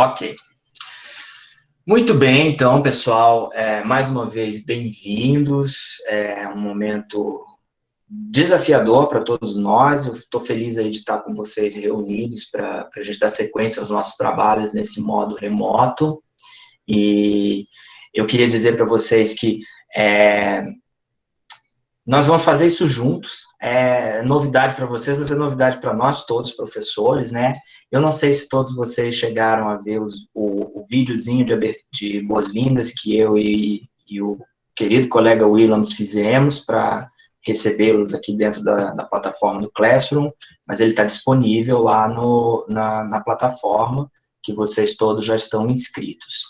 Ok. Muito bem, então, pessoal, mais uma vez, bem-vindos. É um momento desafiador para todos nós. Eu estou feliz aí de estar com vocês reunidos para a gente dar sequência aos nossos trabalhos nesse modo remoto. E eu queria dizer para vocês que nós vamos fazer isso juntos. É novidade para vocês, mas é novidade para nós todos, professores, né? Eu não sei se todos vocês chegaram a ver o videozinho de boas-vindas que eu e o querido colega Williams fizemos para recebê-los aqui dentro da plataforma do Classroom, mas ele está disponível lá na plataforma, que vocês todos já estão inscritos.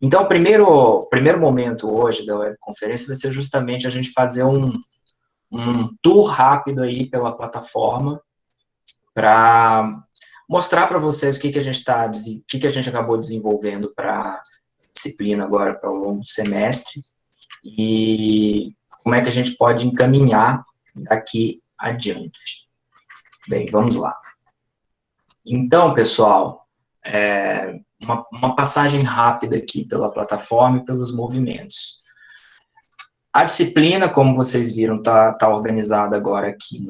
Então, o primeiro momento hoje da webconferência vai ser justamente a gente fazer um tour rápido aí pela plataforma para mostrar para vocês o que a gente acabou desenvolvendo para a disciplina agora para o longo do semestre e como é que a gente pode encaminhar daqui adiante. Bem, vamos lá. Então, pessoal, uma passagem rápida aqui pela plataforma e pelos movimentos. A disciplina, como vocês viram, está organizada agora aqui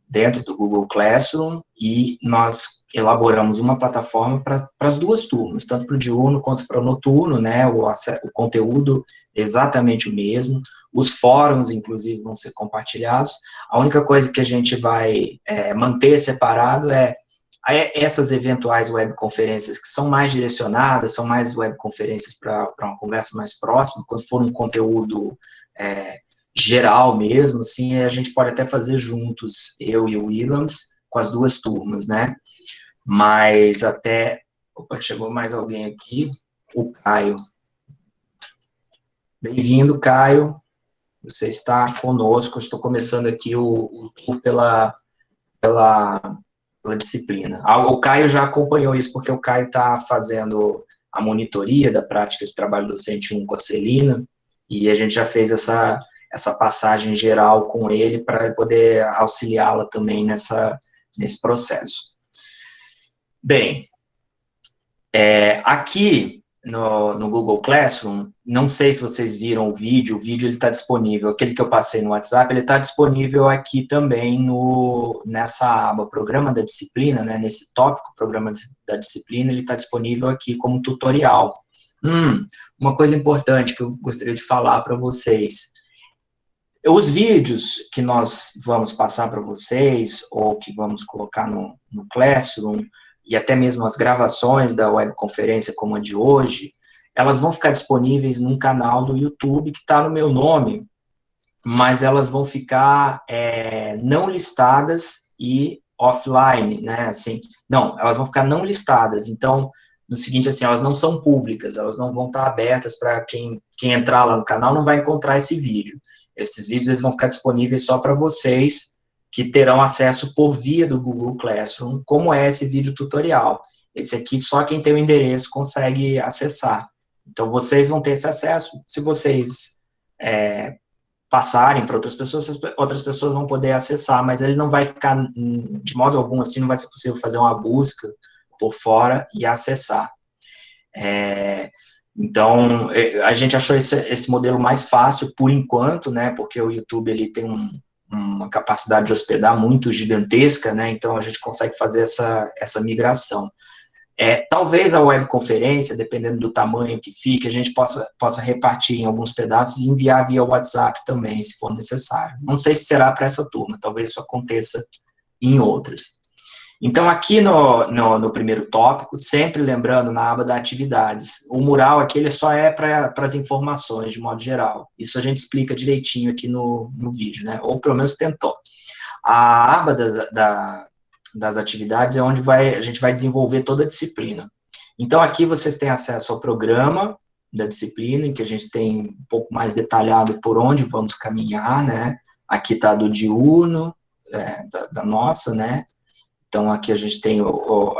dentro do Google Classroom e nós elaboramos uma plataforma para as duas turmas, tanto para o diurno quanto para o noturno, né? O conteúdo é exatamente o mesmo, os fóruns, inclusive, vão ser compartilhados. A única coisa que a gente vai manter separado essas eventuais webconferências que são mais direcionadas, são mais webconferências para uma conversa mais próxima, quando for um conteúdo geral mesmo, assim, a gente pode até fazer juntos, eu e o Williams, com as duas turmas, né? Mas até... Opa, chegou mais alguém aqui, o Caio. Bem-vindo, Caio. Você está conosco, estou começando aqui o tour pela disciplina. O Caio já acompanhou isso, porque o Caio está fazendo a monitoria da prática de trabalho docente 1 com a Celina, e a gente já fez essa passagem geral com ele para poder auxiliá-la também nesse processo. Bem, aqui no Google Classroom, não sei se vocês viram o vídeo ele está disponível, aquele que eu passei no WhatsApp, ele está disponível aqui também nessa aba Programa da Disciplina, né, nesse tópico Programa da Disciplina, ele está disponível aqui como tutorial. Uma coisa importante que eu gostaria de falar para vocês, os vídeos que nós vamos passar para vocês, ou que vamos colocar no Classroom, e até mesmo as gravações da webconferência como a de hoje, elas vão ficar disponíveis num canal do YouTube que está no meu nome, mas elas vão ficar não listadas e offline, né, assim, não, elas vão ficar não listadas, então, no seguinte, assim, elas não são públicas, elas não vão estar abertas para quem entrar lá no canal não vai encontrar esse vídeo. Esses vídeos eles vão ficar disponíveis só para vocês que terão acesso por via do Google Classroom, como é esse vídeo tutorial. Esse aqui, só quem tem o endereço consegue acessar. Então, vocês vão ter esse acesso. Se vocês passarem para outras pessoas vão poder acessar, mas ele não vai ficar, de modo algum, assim, não vai ser possível fazer uma busca por fora e acessar. Então, a gente achou esse modelo mais fácil, por enquanto, né, porque o YouTube, ele tem uma capacidade de hospedar muito gigantesca, né, então a gente consegue fazer essa migração. Talvez a webconferência, dependendo do tamanho que fique, a gente possa repartir em alguns pedaços e enviar via WhatsApp também, se for necessário. Não sei se será para essa turma, talvez isso aconteça em outras. Então, aqui no primeiro tópico, sempre lembrando na aba da atividades, o mural aqui ele só é para as informações, de modo geral. Isso a gente explica direitinho aqui no vídeo, né? Ou pelo menos tentou. A aba das atividades é onde a gente vai desenvolver toda a disciplina. Então, aqui vocês têm acesso ao programa da disciplina, em que a gente tem um pouco mais detalhado por onde vamos caminhar, né? Aqui está do diurno, da nossa, né? Então, aqui a gente tem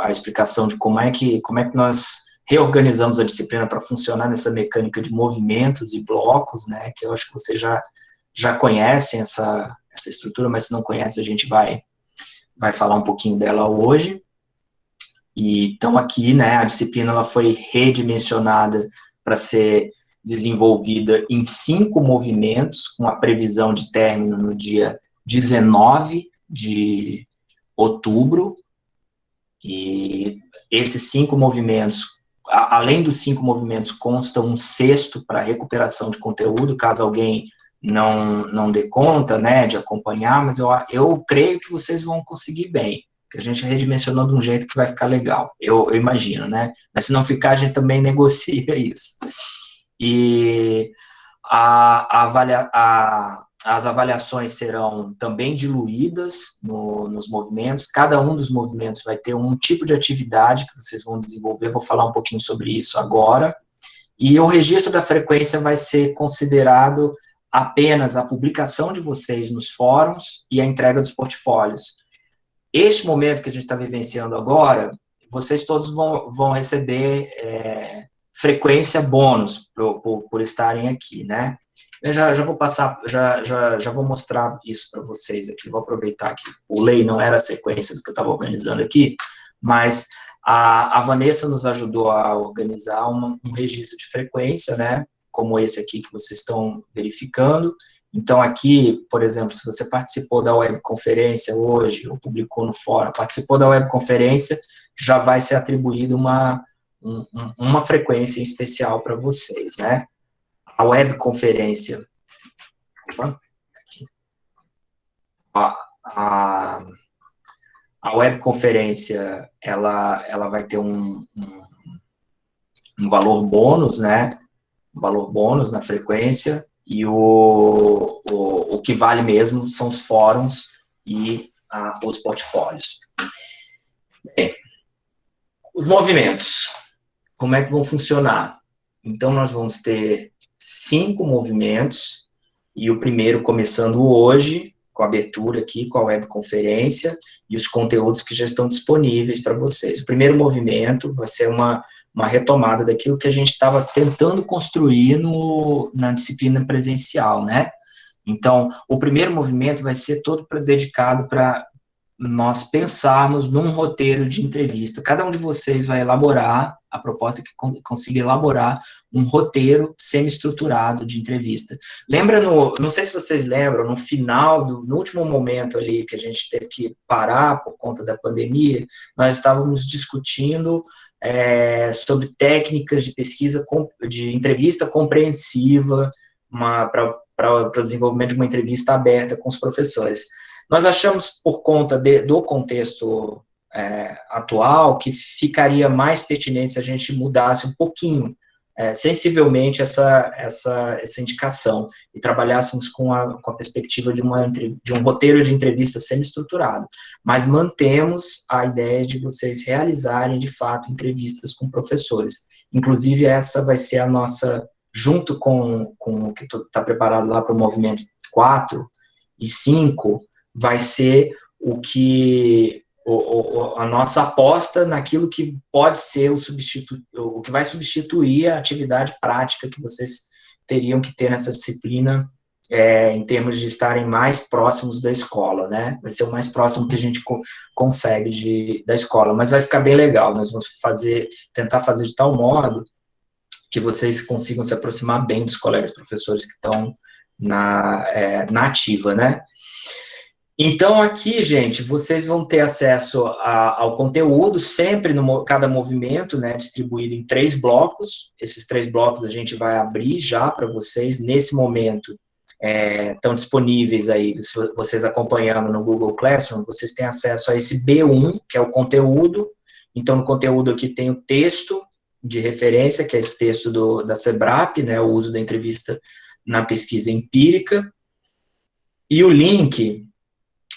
a explicação de como é que nós reorganizamos a disciplina para funcionar nessa mecânica de movimentos e blocos, né, que eu acho que vocês já conhecem essa estrutura, mas se não conhece, a gente vai falar um pouquinho dela hoje. E então aqui, né, a disciplina ela foi redimensionada para ser desenvolvida em 5 movimentos, com a previsão de término no dia 19 de outubro, e esses 5 movimentos, além dos 5 movimentos, consta um sexto para recuperação de conteúdo, caso alguém não dê conta, né, de acompanhar, mas eu creio que vocês vão conseguir bem, que a gente redimensionou de um jeito que vai ficar legal, eu imagino, né, mas se não ficar, a gente também negocia isso. E as avaliações serão também diluídas nos movimentos, cada um dos movimentos vai ter um tipo de atividade que vocês vão desenvolver, vou falar um pouquinho sobre isso agora, e o registro da frequência vai ser considerado apenas a publicação de vocês nos fóruns e a entrega dos portfólios. Este momento que a gente está vivenciando agora, vocês todos vão receber frequência bônus por estarem aqui, né? Eu já vou passar, já vou mostrar isso para vocês aqui, vou aproveitar que o lei não era a sequência do que eu estava organizando aqui, mas a Vanessa nos ajudou a organizar um registro de frequência, né, como esse aqui que vocês estão verificando. Então, aqui, por exemplo, se você participou da webconferência hoje, ou publicou no fórum, participou da webconferência, já vai ser atribuída uma frequência especial para vocês, né? A webconferência, a webconferência, ela vai ter um valor bônus, né? Um valor bônus na frequência, e o que vale mesmo são os fóruns e os portfólios. Bem, os movimentos, como é que vão funcionar? Então, nós vamos ter 5 movimentos, e o primeiro começando hoje, com a abertura aqui, com a webconferência, e os conteúdos que já estão disponíveis para vocês. O primeiro movimento vai ser uma retomada daquilo que a gente estava tentando construir na disciplina presencial, né? Então, o primeiro movimento vai ser todo dedicado para nós pensarmos num roteiro de entrevista. Cada um de vocês vai elaborar, a proposta que consiga elaborar um roteiro semi-estruturado de entrevista. Lembra, não sei se vocês lembram, no final, no último momento ali, que a gente teve que parar por conta da pandemia, nós estávamos discutindo sobre técnicas de pesquisa, de entrevista compreensiva, para o desenvolvimento de uma entrevista aberta com os professores. Nós achamos, por conta do contexto atual, que ficaria mais pertinente se a gente mudasse um pouquinho, sensivelmente, essa indicação, e trabalhássemos com a perspectiva de um roteiro de entrevista semi-estruturado. Mas mantemos a ideia de vocês realizarem, de fato, entrevistas com professores. Inclusive, essa vai ser a nossa, junto com o que está preparado lá para o movimento 4 e 5, vai ser a nossa aposta naquilo que pode ser o que vai substituir a atividade prática que vocês teriam que ter nessa disciplina, em termos de estarem mais próximos da escola, né? Vai ser o mais próximo que a gente consegue da escola, mas vai ficar bem legal. Nós vamos tentar fazer de tal modo que vocês consigam se aproximar bem dos colegas professores que estão na ativa, né? Então, aqui, gente, vocês vão ter acesso ao conteúdo, sempre cada movimento, né, distribuído em 3 blocos. Esses 3 blocos a gente vai abrir já para vocês. Nesse momento, estão disponíveis aí, vocês acompanhando no Google Classroom, vocês têm acesso a esse B1, que é o conteúdo. Então, no conteúdo aqui tem o texto de referência, que é esse texto da SEBRAP, né, o uso da entrevista na pesquisa empírica, e o link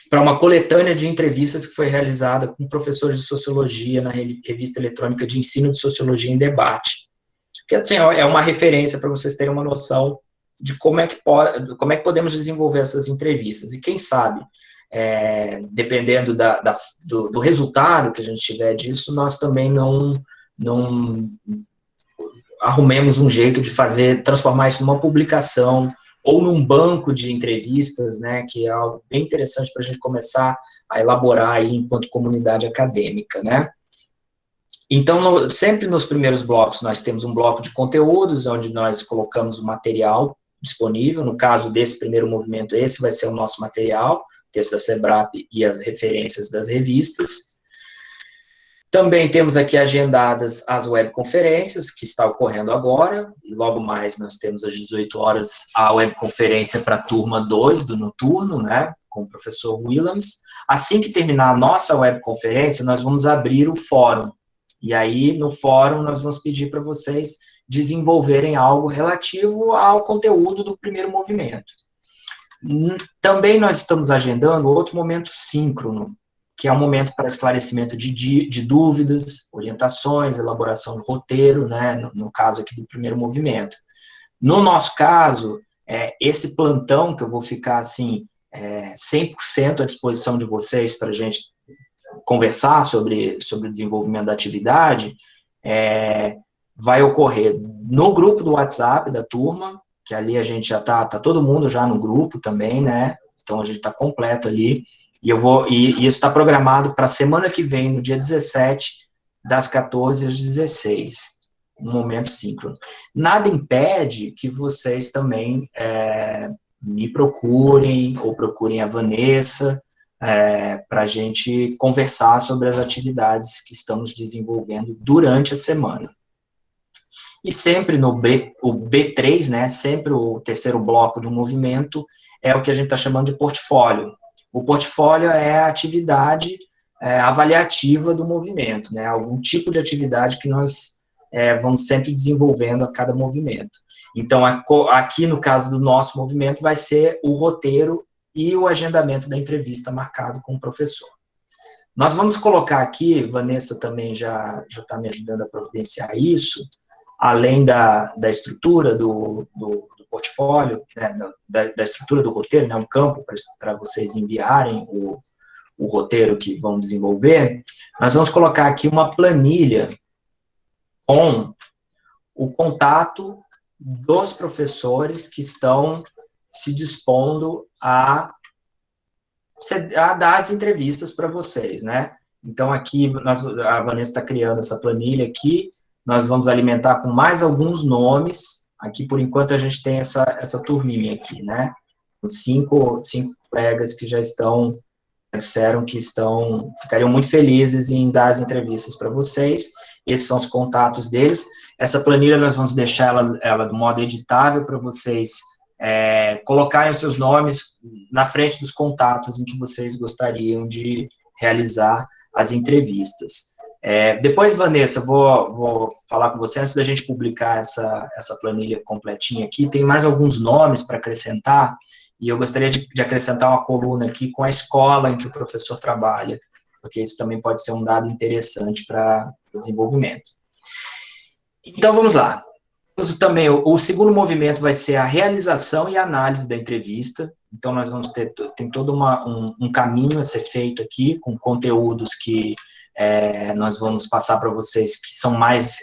para uma coletânea de entrevistas que foi realizada com professores de sociologia na revista eletrônica de ensino de sociologia em debate. Que, assim, é uma referência para vocês terem uma noção de como é que podemos desenvolver essas entrevistas. E quem sabe, dependendo do resultado que a gente tiver disso, nós também não arrumemos um jeito de transformar isso numa publicação ou num banco de entrevistas, né, que é algo bem interessante para a gente começar a elaborar aí enquanto comunidade acadêmica, né. Então, sempre nos primeiros blocos, nós temos um bloco de conteúdos, onde nós colocamos o material disponível. No caso desse primeiro movimento, esse vai ser o nosso material, o texto da SEBRAP e as referências das revistas. Também temos aqui agendadas as webconferências, que está ocorrendo agora, e logo mais nós temos às 18 horas a webconferência para a turma 2 do noturno, né, com o professor Williams. Assim que terminar a nossa webconferência, nós vamos abrir o fórum. E aí, no fórum, nós vamos pedir para vocês desenvolverem algo relativo ao conteúdo do primeiro movimento. Também nós estamos agendando outro momento síncrono, que é um momento para esclarecimento de dúvidas, orientações, elaboração do roteiro, né, no caso aqui do primeiro movimento. No nosso caso, esse plantão que eu vou ficar, assim, 100% à disposição de vocês para a gente conversar sobre o desenvolvimento da atividade, vai ocorrer no grupo do WhatsApp da turma, que ali a gente já tá todo mundo já no grupo também, né, então a gente está completo ali, e isso está programado para a semana que vem, no dia 17, das 14 às 16, um momento síncrono. Nada impede que vocês também me procurem, ou procurem a Vanessa, para a gente conversar sobre as atividades que estamos desenvolvendo durante a semana. E sempre o B3, né, sempre o terceiro bloco do movimento, é o que a gente está chamando de portfólio. O portfólio é a atividade avaliativa do movimento, né, algum tipo de atividade que nós vamos sempre desenvolvendo a cada movimento. Então, aqui no caso do nosso movimento, vai ser o roteiro e o agendamento da entrevista marcado com o professor. Nós vamos colocar aqui, Vanessa também já está me ajudando a providenciar isso, além da estrutura do portfólio, né, da estrutura do roteiro, né, um campo para vocês enviarem o roteiro que vão desenvolver, nós vamos colocar aqui uma planilha com o contato dos professores que estão se dispondo a dar as entrevistas para vocês, né? Então, aqui, a Vanessa está criando essa planilha aqui, nós vamos alimentar com mais alguns nomes, aqui, por enquanto, a gente tem essa turminha aqui, né? Cinco colegas que já disseram que ficariam muito felizes em dar as entrevistas para vocês, esses são os contatos deles. Essa planilha nós vamos deixar ela do modo editável para vocês colocarem os seus nomes na frente dos contatos em que vocês gostariam de realizar as entrevistas. Depois, Vanessa, vou falar com você, antes da gente publicar essa planilha completinha aqui, tem mais alguns nomes para acrescentar, e eu gostaria de acrescentar uma coluna aqui com a escola em que o professor trabalha, porque isso também pode ser um dado interessante para o desenvolvimento. Então, vamos lá. Também, o segundo movimento vai ser a realização e análise da entrevista. Então, nós vamos tem todo um caminho a ser feito aqui, com conteúdos que nós vamos passar para vocês, que são mais...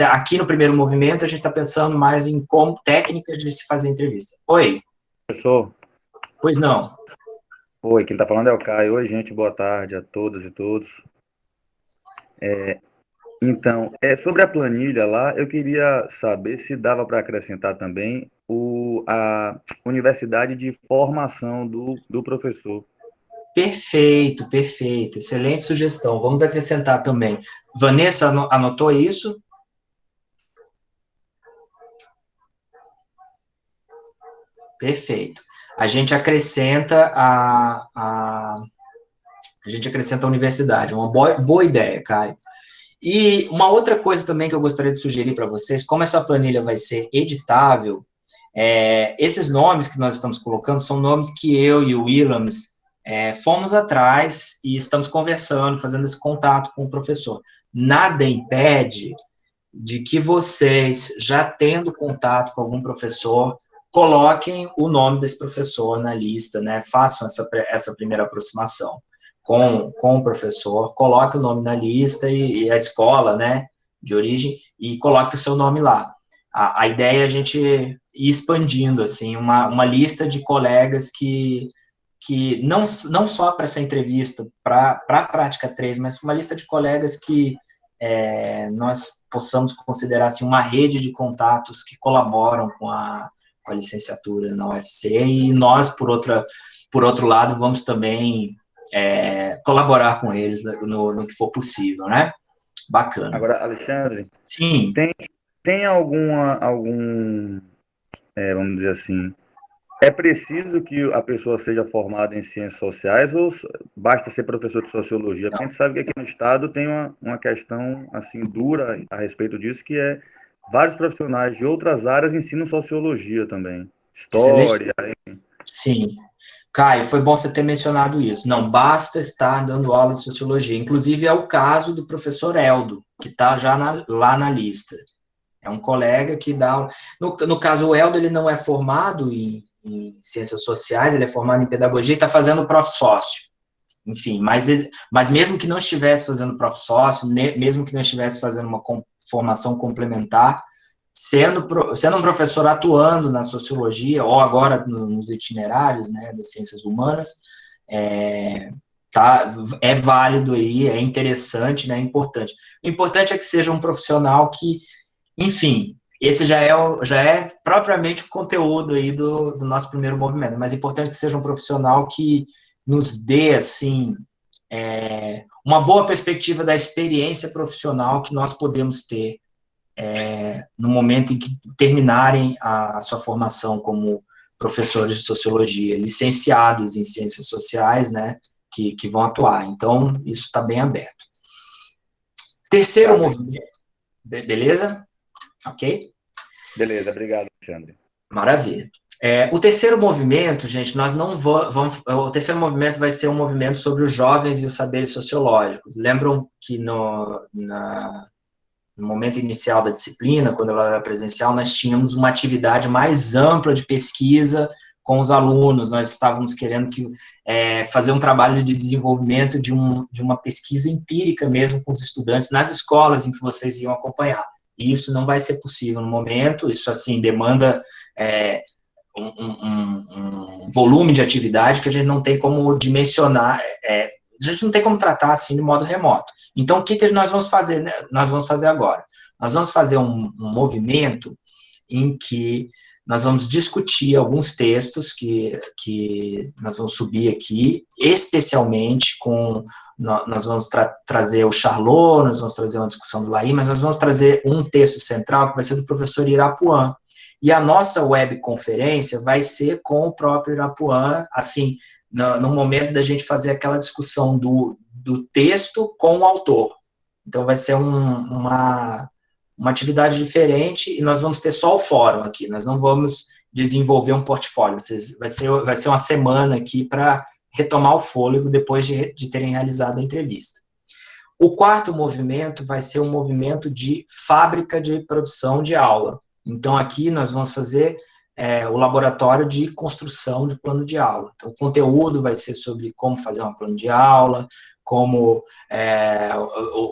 aqui no primeiro movimento, a gente está pensando mais em como técnicas de se fazer entrevista. Oi. Professor. Pois não. Oi, quem está falando é o Caio. Oi, gente, boa tarde a todas e todos. Então, sobre a planilha lá, eu queria saber se dava para acrescentar também a universidade de formação do professor. Perfeito, perfeito. Excelente sugestão. Vamos acrescentar também. Vanessa, anotou isso? Perfeito. A gente acrescenta a universidade. Uma boa ideia, Caio. E uma outra coisa também que eu gostaria de sugerir para vocês, como essa planilha vai ser editável, esses nomes que nós estamos colocando são nomes que eu e o Williams fomos atrás e estamos conversando, fazendo esse contato com o professor. Nada impede de que vocês, já tendo contato com algum professor, coloquem o nome desse professor na lista, né? Façam essa primeira aproximação com o professor, coloque o nome na lista e a escola, né, de origem, e coloque o seu nome lá. A ideia é a gente ir expandindo, assim, uma lista de colegas que não só para essa entrevista, para a prática 3, mas uma lista de colegas que nós possamos considerar assim, uma rede de contatos que colaboram com a licenciatura na UFC, e nós, por outro lado, vamos também colaborar com eles no que for possível, né? Bacana. Agora, Alexandre, Sim. tem algum, vamos dizer assim, é preciso que a pessoa seja formada em ciências sociais ou basta ser professor de sociologia? Porque a gente sabe que aqui no estado tem uma questão assim dura a respeito disso, que é vários profissionais de outras áreas ensinam sociologia também, Excelente. história. Sim. Caio, foi bom você ter mencionado isso. Não basta estar dando aula de sociologia. Inclusive, é o caso do professor Eldo, que está já lá na lista. É um colega que dá aula. No caso, o Eldo, ele não é formado em ciências sociais, ele é formado em pedagogia e está fazendo prof. Sócio. Enfim, mas mesmo que não estivesse fazendo prof. Sócio, mesmo que não estivesse fazendo uma formação complementar, sendo um professor atuando na sociologia, ou agora nos itinerários, né, das ciências humanas, é válido aí, é interessante, né, é importante. O importante é que seja um profissional que, enfim, esse já é propriamente o conteúdo aí do nosso primeiro movimento, mas é importante que seja um profissional que nos dê, assim, uma boa perspectiva da experiência profissional que nós podemos ter no momento em que terminarem a sua formação como professores de sociologia, licenciados em ciências sociais, né, que vão atuar. Então, isso está bem aberto. Terceiro movimento, beleza? Ok? Beleza, obrigado, Alexandre. Maravilha. O terceiro movimento, gente, nós não vamos. O terceiro movimento vai ser um movimento sobre os jovens e os saberes sociológicos. Lembram que no momento inicial da disciplina, quando ela era presencial, nós tínhamos uma atividade mais ampla de pesquisa com os alunos, nós estávamos querendo fazer um trabalho de desenvolvimento de uma pesquisa empírica mesmo com os estudantes nas escolas em que vocês iam acompanhar. E isso não vai ser possível no momento, isso, assim, demanda um volume de atividade que a gente não tem como dimensionar, a gente não tem como tratar assim de modo remoto. Então, o que nós vamos fazer, né? Nós vamos fazer agora? Nós vamos fazer um movimento em que nós vamos discutir alguns textos que nós vamos subir aqui, especialmente nós vamos trazer o Charlot, nós vamos trazer uma discussão do Laí, mas nós vamos trazer um texto central que vai ser do professor Irapuan. E a nossa webconferência vai ser com o próprio Irapuan, assim, no momento da gente fazer aquela discussão do texto com o autor. Então, vai ser uma atividade diferente e nós vamos ter só o fórum aqui, nós não vamos desenvolver um portfólio, vai ser uma semana aqui para retomar o fôlego depois de terem realizado a entrevista. O quarto movimento vai ser um movimento de fábrica de produção de aula. Então, aqui nós vamos fazer o laboratório de construção de plano de aula. Então, o conteúdo vai ser sobre como fazer um plano de aula,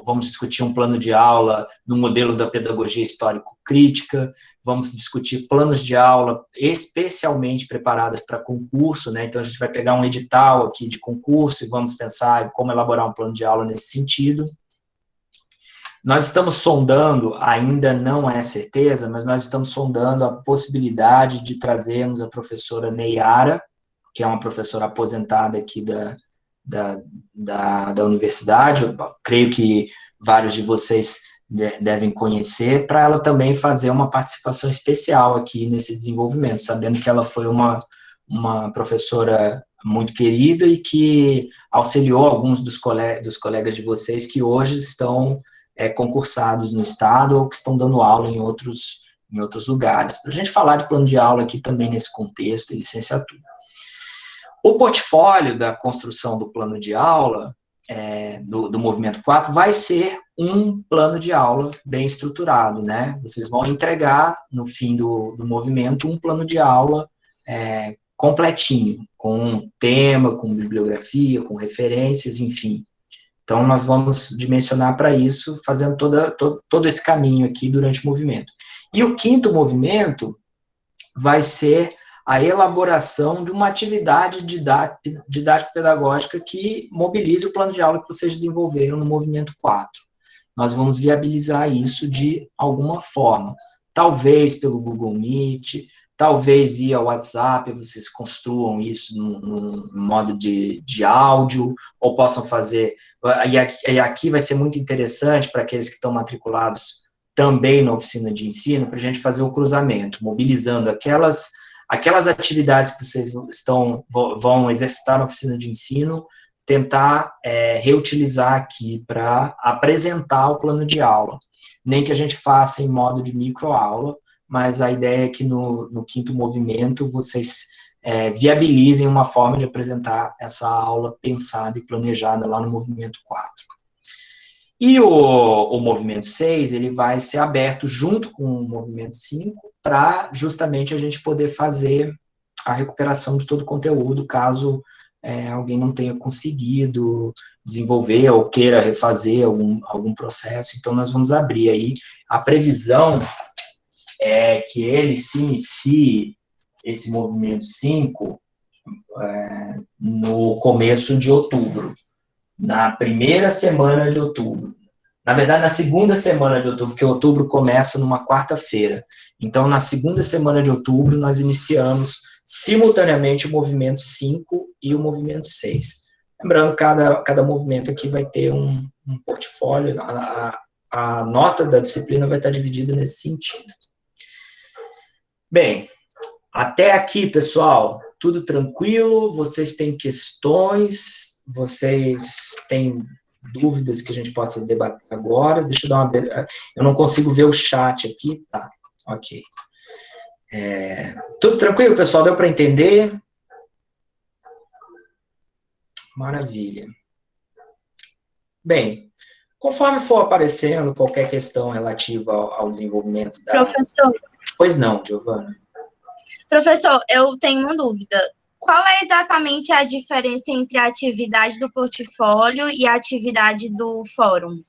vamos discutir um plano de aula no modelo da pedagogia histórico-crítica, vamos discutir planos de aula especialmente preparadas para concurso, né? Então, a gente vai pegar um edital aqui de concurso e vamos pensar em como elaborar um plano de aula nesse sentido. Nós estamos sondando, ainda não é certeza, mas nós estamos sondando a possibilidade de trazermos a professora Neyara, que é uma professora aposentada aqui da universidade, eu creio que vários de vocês devem conhecer, para ela também fazer uma participação especial aqui nesse desenvolvimento, sabendo que ela foi uma professora muito querida e que auxiliou alguns dos colegas de vocês que hoje estão concursados no estado ou que estão dando aula em outros lugares, para a gente falar de plano de aula aqui também nesse contexto e licenciatura. O portfólio da construção do plano de aula, do Movimento 4, vai ser um plano de aula bem estruturado, né? Vocês vão entregar, no fim do movimento, um plano de aula completinho, com tema, com bibliografia, com referências, enfim. Então, nós vamos dimensionar para isso, fazendo todo esse caminho aqui durante o movimento. E o quinto movimento vai ser a elaboração de uma atividade didático-pedagógica que mobilize o plano de aula que vocês desenvolveram no Movimento 4. nós vamos viabilizar isso de alguma forma. Talvez pelo Google Meet, talvez via WhatsApp, vocês construam isso num modo de áudio, ou possam fazer, e aqui vai ser muito interessante para aqueles que estão matriculados também na oficina de ensino, para a gente fazer o cruzamento, mobilizando aquelas atividades que vocês vão exercitar na oficina de ensino, tentar reutilizar aqui para apresentar o plano de aula. Nem que a gente faça em modo de microaula, mas a ideia é que no quinto movimento vocês viabilizem uma forma de apresentar essa aula pensada e planejada lá no movimento 4. E o movimento 6, ele vai ser aberto junto com o movimento 5, para justamente a gente poder fazer a recuperação de todo o conteúdo, caso alguém não tenha conseguido desenvolver ou queira refazer algum processo. Então, nós vamos abrir aí. A previsão é que ele se inicie, esse movimento 5, no começo de outubro, na primeira semana de outubro. Na verdade, na segunda semana de outubro, porque outubro começa numa quarta-feira. Então, na segunda semana de outubro, nós iniciamos simultaneamente o movimento 5 e o movimento 6. Lembrando, cada movimento aqui vai ter um portfólio, a nota da disciplina vai estar dividida nesse sentido. Bem, até aqui, pessoal, tudo tranquilo? Vocês têm questões? Vocês têm dúvidas que a gente possa debater agora? Deixa eu dar uma... Eu não consigo ver o chat aqui. Tá, ok. Tudo tranquilo, pessoal? Deu para entender? Maravilha. Bem, conforme for aparecendo qualquer questão relativa ao desenvolvimento da... Professor. Pois não, Giovana. Professor, eu tenho uma dúvida. Qual é exatamente a diferença entre a atividade do portfólio e a atividade do fórum?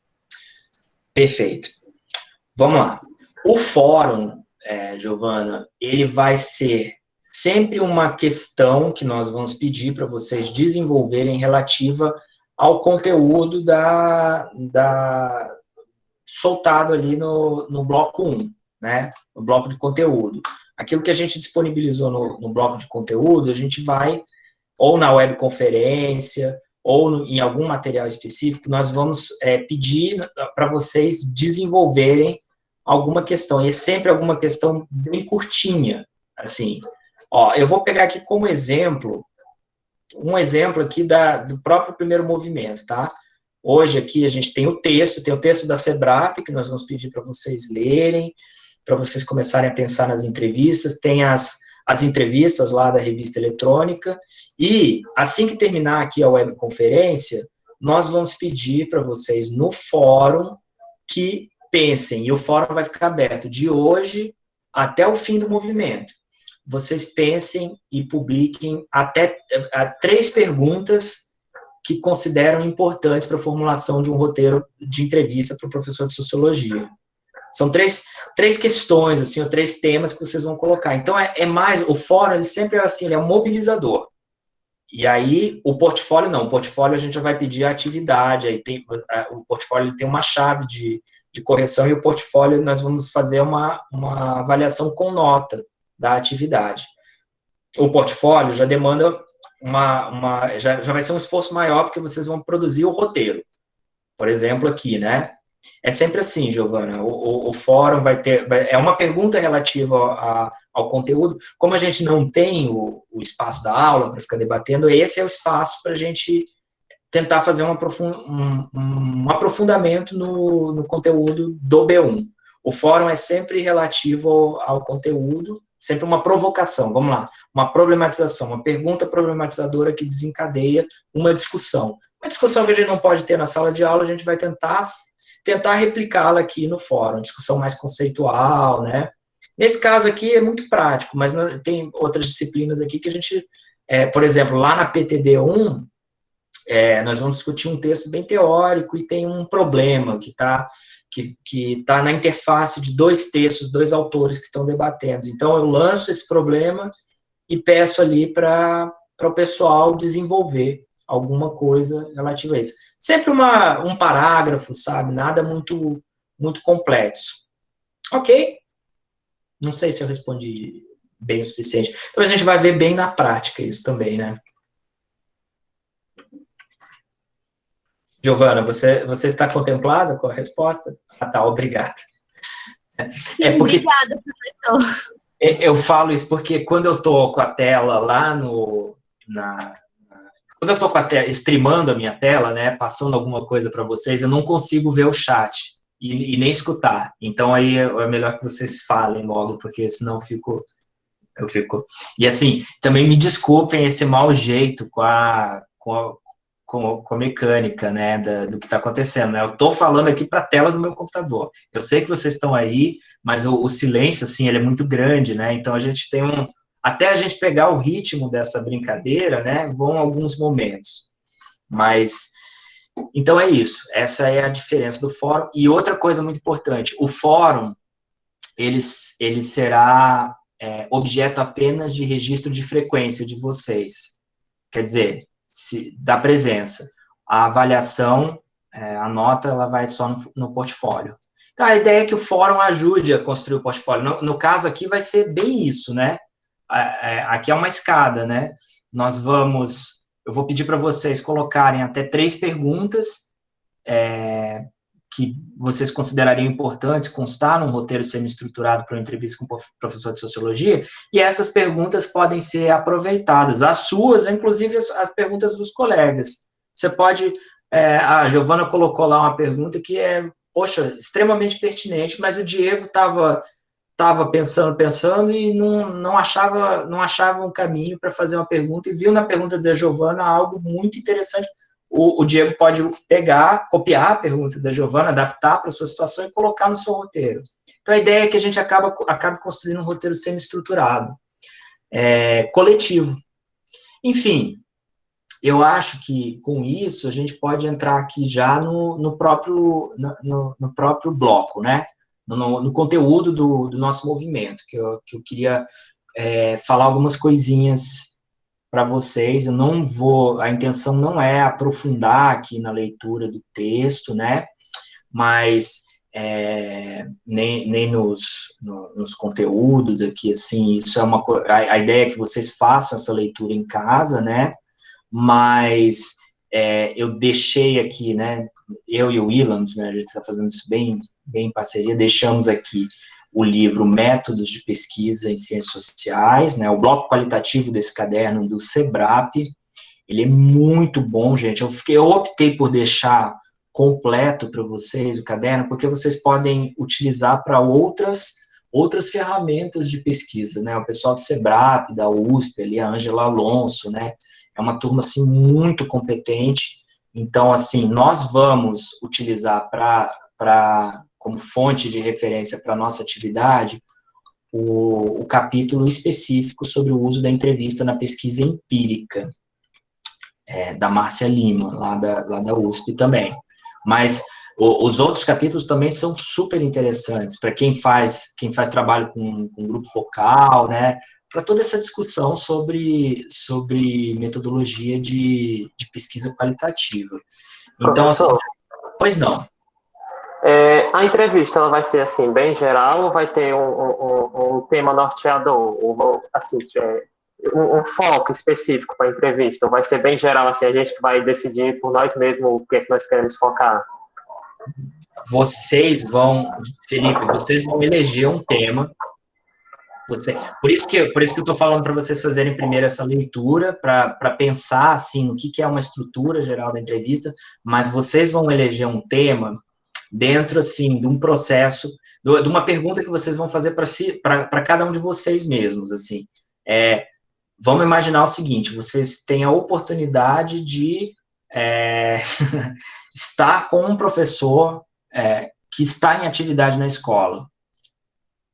Perfeito. Vamos lá. O fórum, Giovana, ele vai ser sempre uma questão que nós vamos pedir para vocês desenvolverem relativa ao conteúdo soltado ali no bloco 1, né? No bloco de conteúdo. Aquilo que a gente disponibilizou no bloco de conteúdo, a gente vai, ou na webconferência, ou em algum material específico, nós vamos pedir para vocês desenvolverem alguma questão, e é sempre alguma questão bem curtinha, assim. Ó, eu vou pegar aqui como exemplo, um exemplo aqui do próprio primeiro movimento, tá? Hoje aqui a gente tem o texto da SEBRAP, que nós vamos pedir para vocês lerem, para vocês começarem a pensar nas entrevistas, tem as entrevistas lá da revista eletrônica, e assim que terminar aqui a webconferência, nós vamos pedir para vocês no fórum que pensem, e o fórum vai ficar aberto de hoje até o fim do movimento. Vocês pensem e publiquem até 3 perguntas que consideram importantes para a formulação de um roteiro de entrevista para o professor de Sociologia. São três questões, assim, ou 3 temas que vocês vão colocar. Então, o fórum, ele sempre é assim, ele é um mobilizador. E aí, o portfólio não. O portfólio a gente já vai pedir a atividade, aí o portfólio ele tem uma chave de correção, e o portfólio nós vamos fazer uma avaliação com nota da atividade. O portfólio já demanda já vai ser um esforço maior, porque vocês vão produzir o roteiro. Por exemplo, aqui, né? É sempre assim, Giovana, o fórum é uma pergunta relativa ao conteúdo. Como a gente não tem o espaço da aula para ficar debatendo, esse é o espaço para a gente tentar fazer um aprofundamento no conteúdo do B1. O fórum é sempre relativo ao conteúdo, sempre uma provocação, vamos lá, uma problematização, uma pergunta problematizadora que desencadeia uma discussão. Uma discussão que a gente não pode ter na sala de aula, a gente vai tentar replicá-la aqui no fórum, discussão mais conceitual, né? Nesse caso aqui é muito prático, mas tem outras disciplinas aqui que a gente, por exemplo, lá na PTD1, nós vamos discutir um texto bem teórico e tem um problema que tá na interface de 2 textos, 2 autores que estão debatendo. Então, eu lanço esse problema e peço ali para o pessoal desenvolver alguma coisa relativa a isso. Sempre um parágrafo, sabe? Nada muito, muito complexo. Ok? Não sei se eu respondi bem o suficiente. Então a gente vai ver bem na prática isso também, né? Giovana, você está contemplada com a resposta? Ah, tá, obrigado. Sim, obrigada, professor. Eu falo isso porque quando eu tô com a tela lá quando eu tô com a tela, streamando a minha tela, né, passando alguma coisa para vocês, eu não consigo ver o chat e nem escutar. Então aí é melhor que vocês falem logo, porque senão eu fico. E assim, também me desculpem esse mau jeito com a mecânica, né, do que está acontecendo, né? Eu estou falando aqui para a tela do meu computador. Eu sei que vocês estão aí, mas o silêncio, assim, ele é muito grande, né? Então a gente tem até a gente pegar o ritmo dessa brincadeira, né? Vão alguns momentos. Mas então é isso. Essa é a diferença do fórum. E outra coisa muito importante, o fórum ele será objeto apenas de registro de frequência de vocês. Quer dizer, da presença. A avaliação, a nota, ela vai só no portfólio. Então, a ideia é que o fórum ajude a construir o portfólio. No caso aqui, vai ser bem isso, né? Aqui é uma escada, né? Eu vou pedir para vocês colocarem até 3 perguntas que vocês considerariam importantes constar num roteiro semi-estruturado para uma entrevista com um professor de sociologia, e essas perguntas podem ser aproveitadas, as suas, inclusive as perguntas dos colegas. Você pode, a Giovana colocou lá uma pergunta que poxa, extremamente pertinente, mas o Diego estava pensando e não achava um caminho para fazer uma pergunta, e viu na pergunta da Giovana algo muito interessante. O Diego pode copiar a pergunta da Giovana, adaptar para a sua situação e colocar no seu roteiro. Então, a ideia é que a gente acabe construindo um roteiro semi-estruturado, coletivo. Enfim, eu acho que, com isso, a gente pode entrar aqui já no próprio bloco, né? No conteúdo do nosso movimento, que eu queria falar algumas coisinhas para vocês. A intenção não é aprofundar aqui na leitura do texto, né? Mas nem nos conteúdos aqui, assim, isso é a ideia é que vocês façam essa leitura em casa, né? Mas eu deixei aqui, né? Eu e o Williams, né? A gente está fazendo isso bem em parceria, deixamos aqui o livro Métodos de Pesquisa em Ciências Sociais, né, o bloco qualitativo desse caderno do SEBRAP. Ele é muito bom, gente. Eu optei por deixar completo para vocês o caderno, porque vocês podem utilizar para outras ferramentas de pesquisa, né? O pessoal do SEBRAP, da USP, ali, a Ângela Alonso, né? É uma turma, assim, muito competente. Então, assim, nós vamos utilizar como fonte de referência para a nossa atividade, o capítulo específico sobre o uso da entrevista na pesquisa empírica, da Márcia Lima, lá da USP também. Mas os outros capítulos também são super interessantes para quem faz trabalho com grupo focal, né, para toda essa discussão sobre metodologia de pesquisa qualitativa. Então, Professor, assim, pois não. A entrevista ela vai ser assim bem geral ou vai ter um tema norteador, ou assim, um foco específico para a entrevista? Ou vai ser bem geral, assim, a gente que vai decidir por nós mesmos o que é que nós queremos focar? Felipe, vocês vão eleger um tema. Por isso que eu estou falando para vocês fazerem primeiro essa leitura, para pensar, assim, o que é uma estrutura geral da entrevista, mas vocês vão eleger um tema dentro, assim, de um processo, de uma pergunta que vocês vão fazer para cada um de vocês mesmos, assim. Vamos imaginar o seguinte: vocês têm a oportunidade de estar com um professor que está em atividade na escola.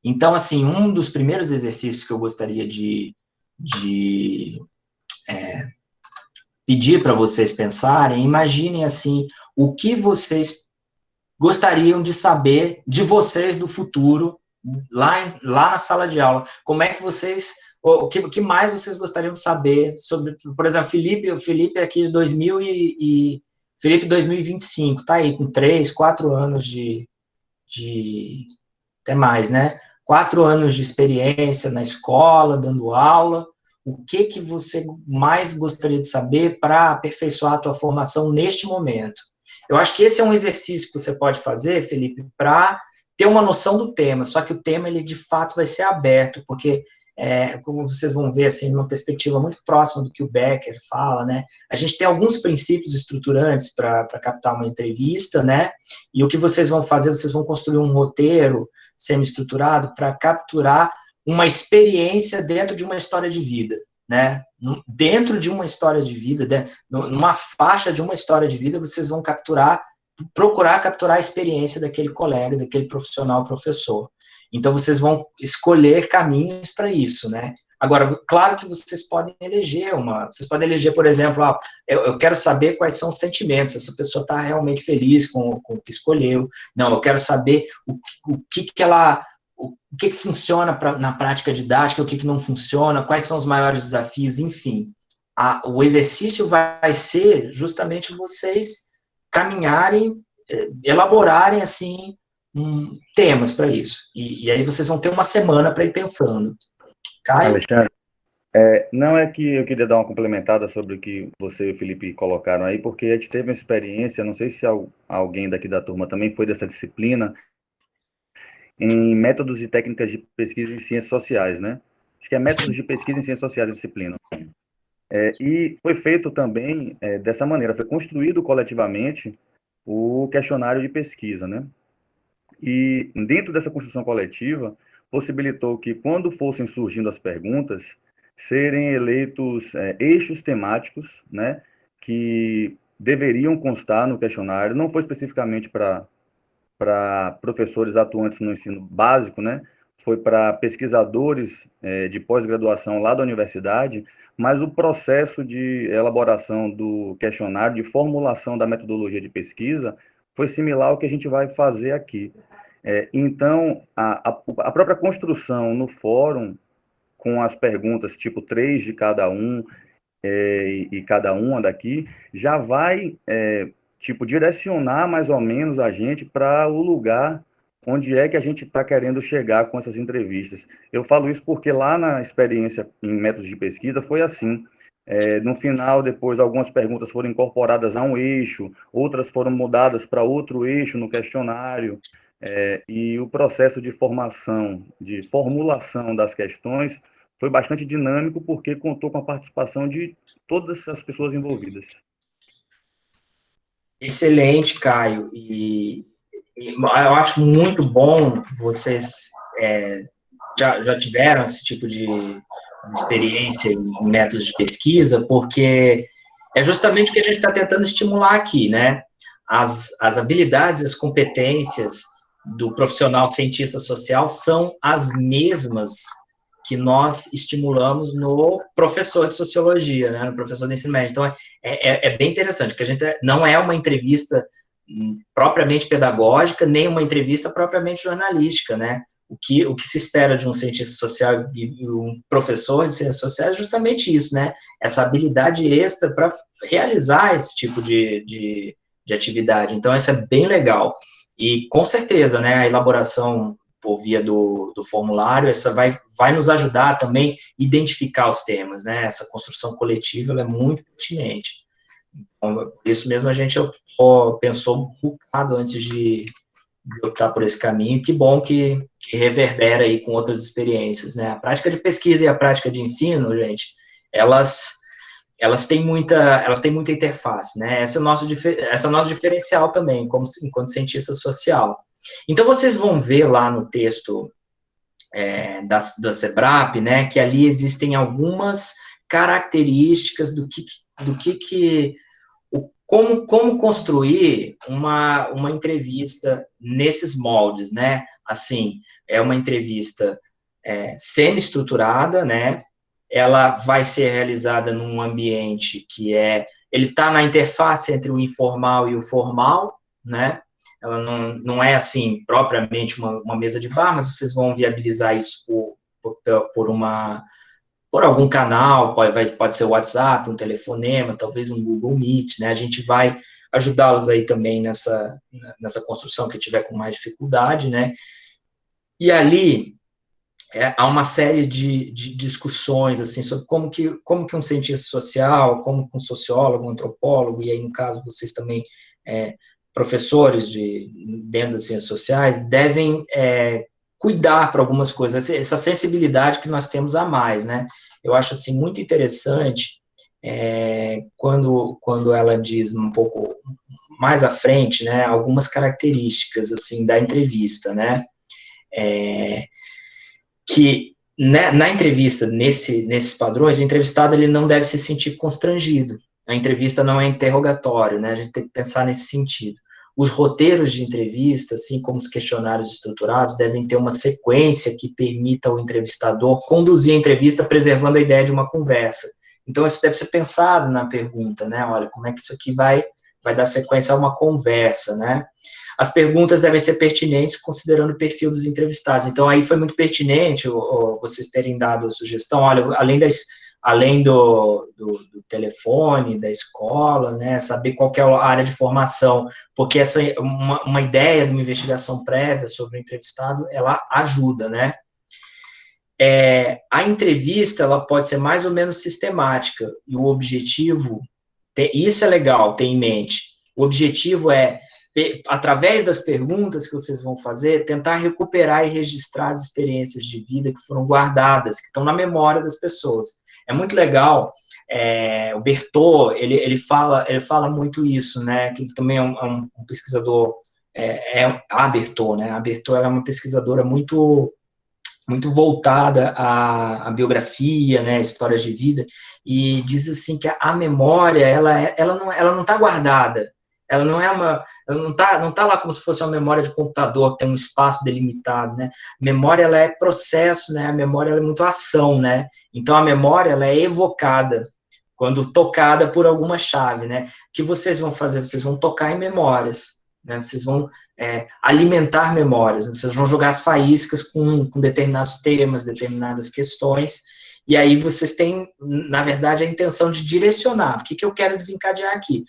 Então, assim, um dos primeiros exercícios que eu gostaria de pedir para vocês pensarem, imaginem, assim, o que vocês gostariam de saber de vocês do futuro, lá na sala de aula. Como é que vocês... O que mais vocês gostariam de saber sobre... Por exemplo, Felipe aqui de Felipe 2025, tá aí com 3, 4 anos até mais, né? 4 anos de experiência na escola, dando aula. O que você mais gostaria de saber para aperfeiçoar a tua formação neste momento? Eu acho que esse é um exercício que você pode fazer, Felipe, para ter uma noção do tema, só que o tema, ele de fato vai ser aberto, porque, como vocês vão ver, assim, numa perspectiva muito próxima do que o Becker fala, né, a gente tem alguns princípios estruturantes para captar uma entrevista, né, e o que vocês vão fazer, vocês vão construir um roteiro semi-estruturado para capturar uma experiência dentro de uma história de vida, né, dentro de uma história de vida, numa faixa de uma história de vida, vocês vão procurar capturar a experiência daquele colega, daquele profissional, professor. Então, vocês vão escolher caminhos para isso, né? Agora, claro que vocês podem eleger por exemplo, eu quero saber quais são os sentimentos, essa pessoa está realmente feliz com o que escolheu. Não, eu quero saber o que funciona na prática didática, o que não funciona, quais são os maiores desafios, enfim. O exercício vai ser justamente vocês caminharem, elaborarem, assim, temas para isso. E aí vocês vão ter uma semana para ir pensando. Caio? Alexandre, não é que eu queria dar uma complementada sobre o que você e o Felipe colocaram aí, porque a gente teve uma experiência, não sei se alguém daqui da turma também foi dessa disciplina, em métodos e técnicas de pesquisa em ciências sociais, né? Acho que é métodos de pesquisa em ciências sociais a disciplina. E foi feito também dessa maneira, foi construído coletivamente o questionário de pesquisa, né? E dentro dessa construção coletiva, possibilitou que, quando fossem surgindo as perguntas, serem eleitos eixos temáticos, né, que deveriam constar no questionário. Não foi especificamente para professores atuantes no ensino básico, né, foi para pesquisadores de pós-graduação lá da universidade, mas o processo de elaboração do questionário, de formulação da metodologia de pesquisa, foi similar ao que a gente vai fazer aqui. Então, a própria construção no fórum, com as perguntas tipo 3 de cada um, e cada uma daqui, já vai direcionar mais ou menos a gente para o lugar onde é que a gente está querendo chegar com essas entrevistas. Eu falo isso porque lá na experiência em métodos de pesquisa foi assim. No final, depois, algumas perguntas foram incorporadas a um eixo, outras foram mudadas para outro eixo no questionário, e o processo de formulação das questões foi bastante dinâmico, porque contou com a participação de todas as pessoas envolvidas. Excelente, Caio. E eu acho muito bom vocês já tiveram esse tipo de experiência em métodos de pesquisa, porque é justamente o que a gente está tentando estimular aqui, né? As habilidades, as competências do profissional cientista social são as mesmas que nós estimulamos no professor de sociologia, né, no professor do ensino médio. Então, é bem interessante, porque a gente não é uma entrevista propriamente pedagógica, nem uma entrevista propriamente jornalística, né? O que se espera de um cientista social e um professor de ciências sociais é justamente isso, né? Essa habilidade extra para realizar esse tipo de atividade. Então, isso é bem legal. E, com certeza, né, a elaboração por via do formulário, essa vai nos ajudar também a identificar os temas, né? Essa construção coletiva, ela é muito pertinente. Então, por isso mesmo a gente pensou um bocado antes de optar por esse caminho. Que bom que reverbera aí com outras experiências, né? A prática de pesquisa e a prática de ensino, gente, elas têm muita interface, né? Esse é o nosso diferencial também, enquanto cientista social. Então, vocês vão ver lá no texto da SEBRAP, né, que ali existem algumas características como construir uma entrevista nesses moldes, né? Assim, é uma entrevista semi-estruturada, né? Ela vai ser realizada num ambiente ele está na interface entre o informal e o formal, né? Ela não é, assim, propriamente uma mesa de bar, mas vocês vão viabilizar isso por por algum canal, pode ser o WhatsApp, um telefonema, talvez um Google Meet, né? A gente vai ajudá-los aí também nessa construção que tiver com mais dificuldade, né? E ali há uma série de discussões, assim, sobre como que um cientista social, como que um sociólogo, um antropólogo, e aí, no caso, vocês também, professores dentro das ciências sociais, devem cuidar para algumas coisas, essa sensibilidade que nós temos a mais, né? Eu acho, assim, muito interessante quando ela diz um pouco mais à frente, né, algumas características, assim, da entrevista, né? Que na entrevista, nesses padrões, o entrevistado ele não deve se sentir constrangido. A entrevista não é interrogatório, né? A gente tem que pensar nesse sentido. Os roteiros de entrevista, assim como os questionários estruturados, devem ter uma sequência que permita ao entrevistador conduzir a entrevista preservando a ideia de uma conversa. Então, isso deve ser pensado na pergunta, né? Olha, como é que isso aqui vai dar sequência a uma conversa, né? As perguntas devem ser pertinentes considerando o perfil dos entrevistados. Então, aí foi muito pertinente vocês terem dado a sugestão, olha, além do telefone, da escola, né, saber qual que é a área de formação, porque uma ideia de uma investigação prévia sobre o entrevistado, ela ajuda, né? A entrevista, ela pode ser mais ou menos sistemática, e o objetivo, isso é legal ter em mente, o objetivo é, através das perguntas que vocês vão fazer, tentar recuperar e registrar as experiências de vida que foram guardadas, que estão na memória das pessoas. É muito legal, o Berthaud, ele fala muito isso, né, que ele também é um pesquisador, a Berthaud, né, a Berthaud é uma pesquisadora muito voltada à biografia, né, histórias de vida, e diz assim que a memória, ela não está guardada, ela não tá lá como se fosse uma memória de computador, que tem um espaço delimitado, né, memória, ela é processo, né, a memória, ela é muito ação, né, então a memória, ela é evocada, quando tocada por alguma chave, né, o que vocês vão fazer? Vocês vão tocar em memórias, né, vocês vão alimentar memórias, né, vocês vão jogar as faíscas com determinados temas, determinadas questões, e aí vocês têm, na verdade, a intenção de direcionar, o que eu quero desencadear aqui.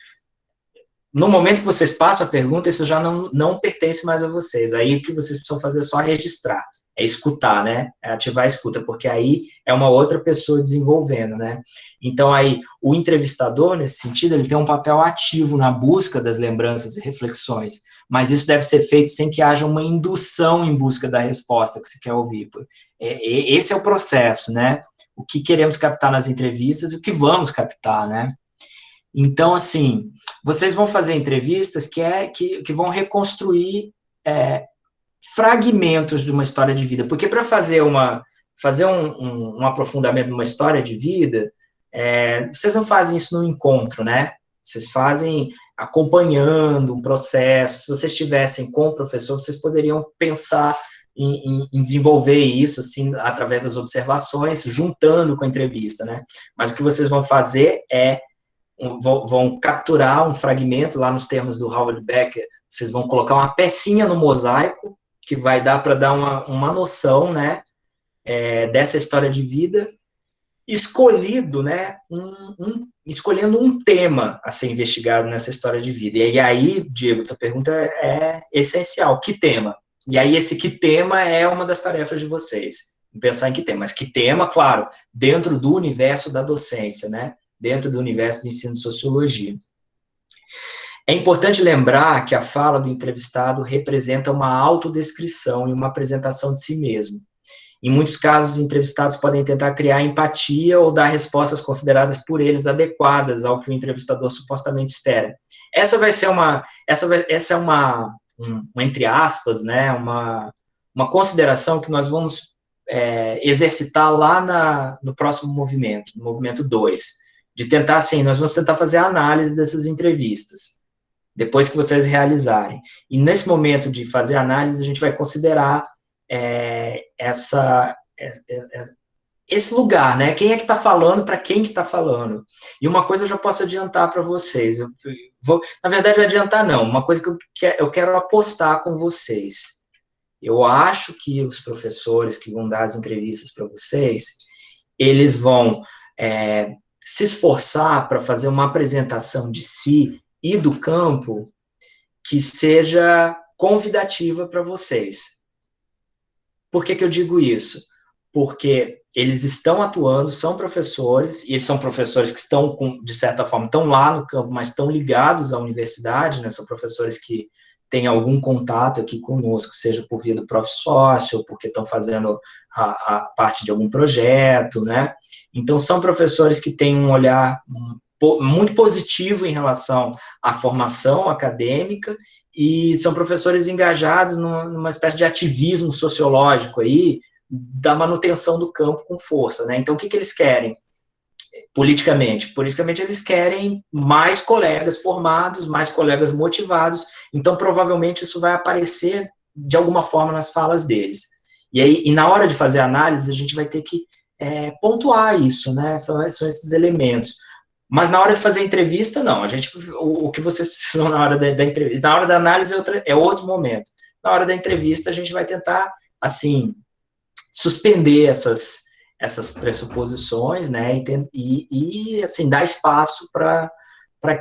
No momento que vocês passam a pergunta, isso já não pertence mais a vocês. Aí o que vocês precisam fazer é só registrar, é escutar, né? É ativar a escuta, porque aí é uma outra pessoa desenvolvendo, né? Então aí o entrevistador, nesse sentido, ele tem um papel ativo na busca das lembranças e reflexões, mas isso deve ser feito sem que haja uma indução em busca da resposta que você quer ouvir. Esse é o processo, né? O que queremos captar nas entrevistas e o que vamos captar, né? Então, assim, vocês vão fazer entrevistas que vão reconstruir fragmentos de uma história de vida, porque para fazer um aprofundamento de uma história de vida, vocês não fazem isso no encontro, né? Vocês fazem acompanhando um processo. Se vocês estivessem com o professor, vocês poderiam pensar em desenvolver isso, assim, através das observações, juntando com a entrevista, né? Mas o que vocês vão fazer vão capturar um fragmento, lá nos termos do Howard Becker, vocês vão colocar uma pecinha no mosaico, que vai dar para dar uma noção, né, dessa história de vida, escolhendo um tema a ser investigado nessa história de vida. E aí, Diego, tua pergunta é essencial, que tema? E aí, esse que tema é uma das tarefas de vocês, pensar em que tema, mas que tema, claro, dentro do universo da docência, né, dentro do universo do ensino de sociologia. É importante lembrar que a fala do entrevistado representa uma autodescrição e uma apresentação de si mesmo. Em muitos casos, os entrevistados podem tentar criar empatia ou dar respostas consideradas por eles adequadas ao que o entrevistador supostamente espera. Essa é uma entre aspas, né, uma consideração que nós vamos exercitar lá no próximo movimento, no movimento 2. De tentar, assim, nós vamos tentar fazer a análise dessas entrevistas, depois que vocês realizarem. E nesse momento de fazer a análise, a gente vai considerar esse lugar, né? Quem é que está falando, para quem que está falando. E uma coisa eu já posso adiantar para vocês. Na verdade, não adiantar não, uma coisa que eu quero apostar com vocês. Eu acho que os professores que vão dar as entrevistas para vocês, eles vão se esforçar para fazer uma apresentação de si e do campo que seja convidativa para vocês. Por que eu digo isso? Porque eles estão atuando, são professores, e eles são professores que estão, de certa forma, estão lá no campo, mas estão ligados à universidade, né? São professores que têm algum contato aqui conosco, seja por via do prof. Sócio, ou porque estão fazendo a parte de algum projeto, né? Então, são professores que têm um olhar muito positivo em relação à formação acadêmica, e são professores engajados numa espécie de ativismo sociológico aí, da manutenção do campo com força, né? Então, o que eles querem politicamente? Politicamente, eles querem mais colegas formados, mais colegas motivados, então, provavelmente, isso vai aparecer de alguma forma nas falas deles. E na hora de fazer a análise, a gente vai ter que pontuar isso, né? São esses elementos. Mas na hora de fazer a entrevista, não. O que vocês precisam na hora da entrevista, na hora da análise é outro momento. Na hora da entrevista, a gente vai tentar, assim, suspender essas pressuposições, né, e assim, dar espaço para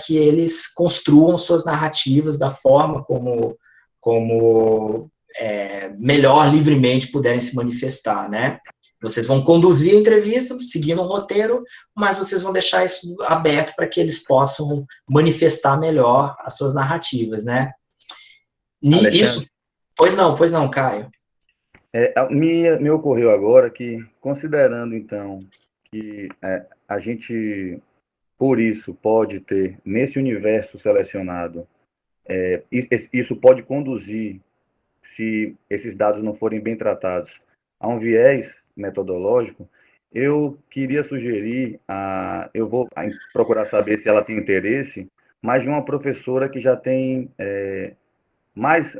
que eles construam suas narrativas da forma como melhor, livremente puderem se manifestar, né. Vocês vão conduzir a entrevista, seguindo um roteiro, mas vocês vão deixar isso aberto para que eles possam manifestar melhor as suas narrativas, né. Isso, pois não, Caio. Me ocorreu agora que, considerando, então, que a gente, por isso, pode ter, nesse universo selecionado, isso pode conduzir, se esses dados não forem bem tratados, a um viés metodológico, eu queria sugerir, eu vou procurar saber se ela tem interesse, mas de uma professora que já tem mais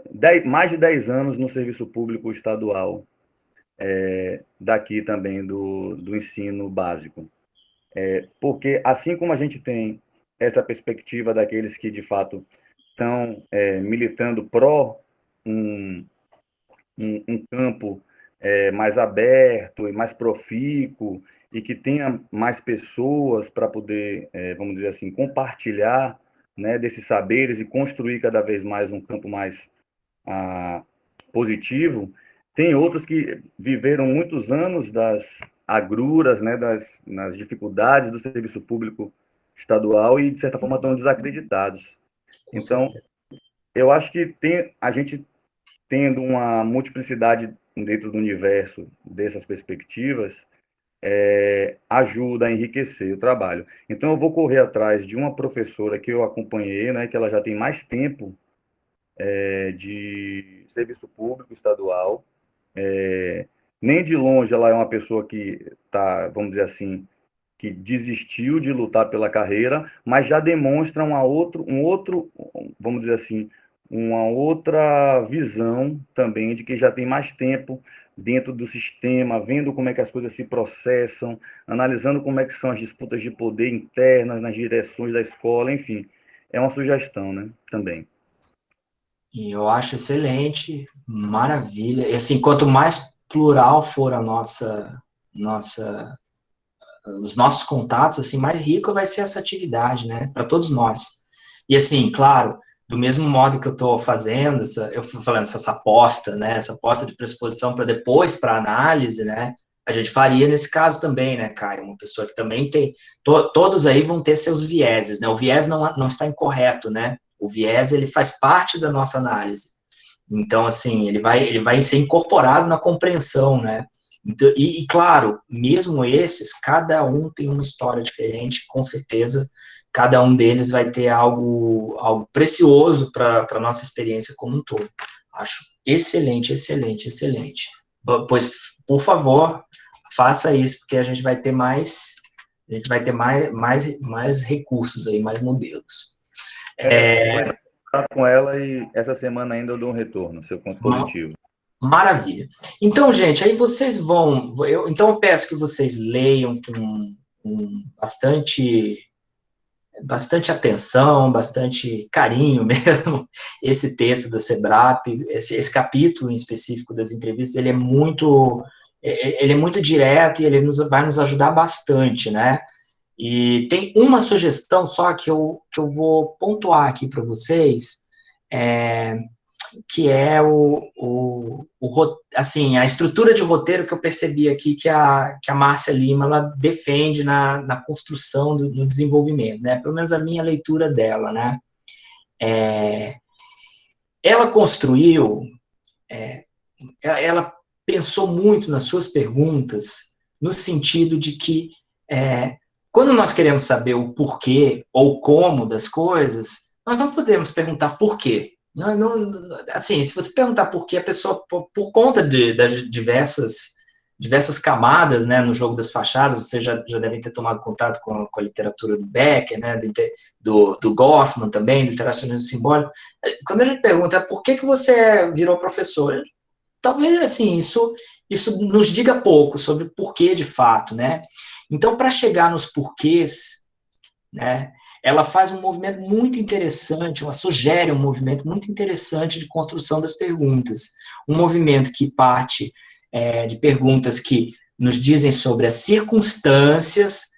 de 10 anos no serviço público estadual, daqui também do ensino básico. Porque, assim como a gente tem essa perspectiva daqueles que, de fato, estão militando pró um campo mais aberto e mais profícuo, e que tenha mais pessoas para poder, vamos dizer assim, compartilhar, né, desses saberes e construir cada vez mais um campo mais positivo. Tem outros que viveram muitos anos das agruras, né, nas dificuldades do serviço público estadual e, de certa forma, estão desacreditados. Então, eu acho que a gente tendo uma multiplicidade dentro do universo dessas perspectivas, ajuda a enriquecer o trabalho. Então, eu vou correr atrás de uma professora que eu acompanhei, né, que ela já tem mais tempo de serviço público estadual. Nem de longe ela é uma pessoa que está, vamos dizer assim, que desistiu de lutar pela carreira, mas já demonstra vamos dizer assim, uma outra visão também de que já tem mais tempo dentro do sistema, vendo como é que as coisas se processam, analisando como é que são as disputas de poder internas nas direções da escola, enfim, é uma sugestão, né, também. E eu acho excelente, maravilha. E assim, quanto mais plural for os nossos contatos, assim, mais rico vai ser essa atividade, né, para todos nós. E assim, claro, do mesmo modo que eu estou fazendo, essa aposta, né, essa aposta de pressuposição para depois, para análise, né, a gente faria nesse caso também, né, Caio, uma pessoa que também tem, todos aí vão ter seus vieses, né, o viés não está incorreto, né, o viés, ele faz parte da nossa análise. Então, assim, ele vai ser incorporado na compreensão, né? Então, e, claro, mesmo esses, cada um tem uma história diferente, com certeza, cada um deles vai ter algo precioso para a nossa experiência como um todo. Acho excelente, excelente, excelente. Pois, por favor, faça isso, porque a gente vai ter mais recursos aí, mais modelos. Com ela, e essa semana ainda eu dou um retorno, se eu conto positivo. Maravilha. Então, gente, aí vocês vão... Então, eu peço que vocês leiam com bastante atenção, bastante carinho mesmo, esse texto da SEBRAP, esse capítulo em específico das entrevistas, ele é muito ele é muito direto e ele vai nos ajudar bastante, né? E tem uma sugestão só que eu vou pontuar aqui para vocês, que é assim, a estrutura de roteiro que eu percebi aqui que a Márcia Lima ela defende na construção, no desenvolvimento, né? Pelo menos a minha leitura dela, né? Ela construiu, ela pensou muito nas suas perguntas, no sentido de que quando nós queremos saber o porquê ou como das coisas, nós não podemos perguntar por quê. Assim, se você perguntar por quê, a pessoa, por conta das diversas camadas, né, no jogo das fachadas, vocês já devem ter tomado contato com a literatura do Becker, né, do Goffman também, do interacionismo simbólico. Quando a gente pergunta por que você virou professor, talvez, assim, isso nos diga pouco sobre o porquê de fato, né? Então, para chegar nos porquês, né, ela faz um movimento muito interessante, ela sugere um movimento muito interessante de construção das perguntas. Um movimento que parte de perguntas que nos dizem sobre as circunstâncias,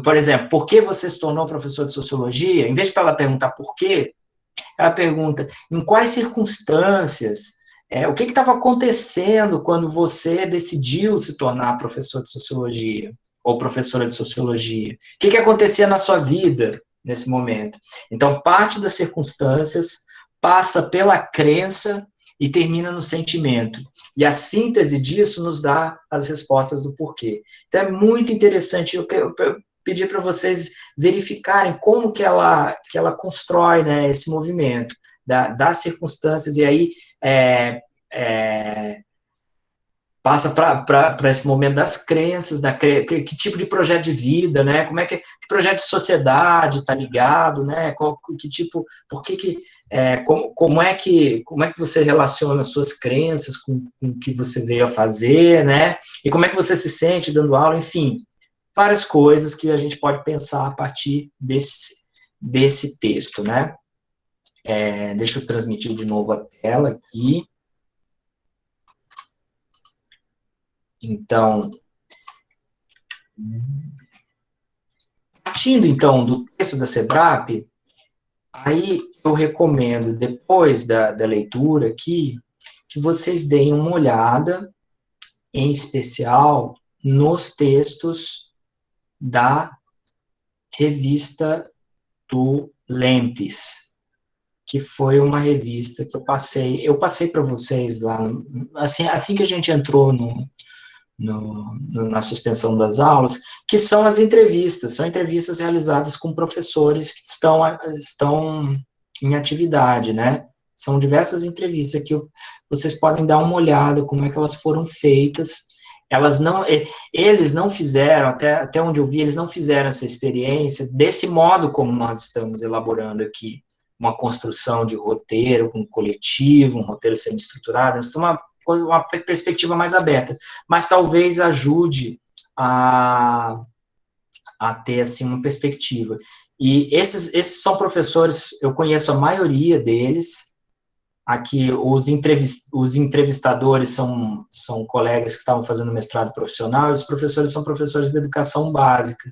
por exemplo, por que você se tornou professor de sociologia? Em vez de ela perguntar por quê, ela pergunta em quais circunstâncias, o que estava acontecendo quando você decidiu se tornar professor de sociologia ou professora de sociologia? O que acontecia na sua vida nesse momento? Então, parte das circunstâncias passa pela crença e termina no sentimento. E a síntese disso nos dá as respostas do porquê. Então, é muito interessante. Eu pedir para vocês verificarem como que ela constrói, né, esse movimento das circunstâncias, e aí passa para esse momento das crenças, que tipo de projeto de vida, né, que projeto de sociedade está ligado, né, como é que você relaciona as suas crenças com o que você veio a fazer, né, e como é que você se sente dando aula, enfim, várias coisas que a gente pode pensar a partir desse texto, né? Deixa eu transmitir de novo a tela aqui. Então, partindo, então, do texto da SEBRAP, aí eu recomendo, depois da leitura aqui, que vocês deem uma olhada, em especial, nos textos da revista do Lempes, que foi uma revista que eu passei para vocês lá, assim que a gente entrou na suspensão das aulas, que são as entrevistas, são entrevistas realizadas com professores que estão em atividade, né? São diversas entrevistas que vocês podem dar uma olhada, como é que elas foram feitas. Eles não fizeram, até onde eu vi, eles não fizeram essa experiência desse modo como nós estamos elaborando aqui, uma construção de roteiro, um coletivo, um roteiro semi-estruturado, eles têm uma perspectiva mais aberta, mas talvez ajude a ter, assim, uma perspectiva. E esses são professores, eu conheço a maioria deles. Aqui, os entrevistadores são colegas que estavam fazendo mestrado profissional, e os professores são professores de educação básica.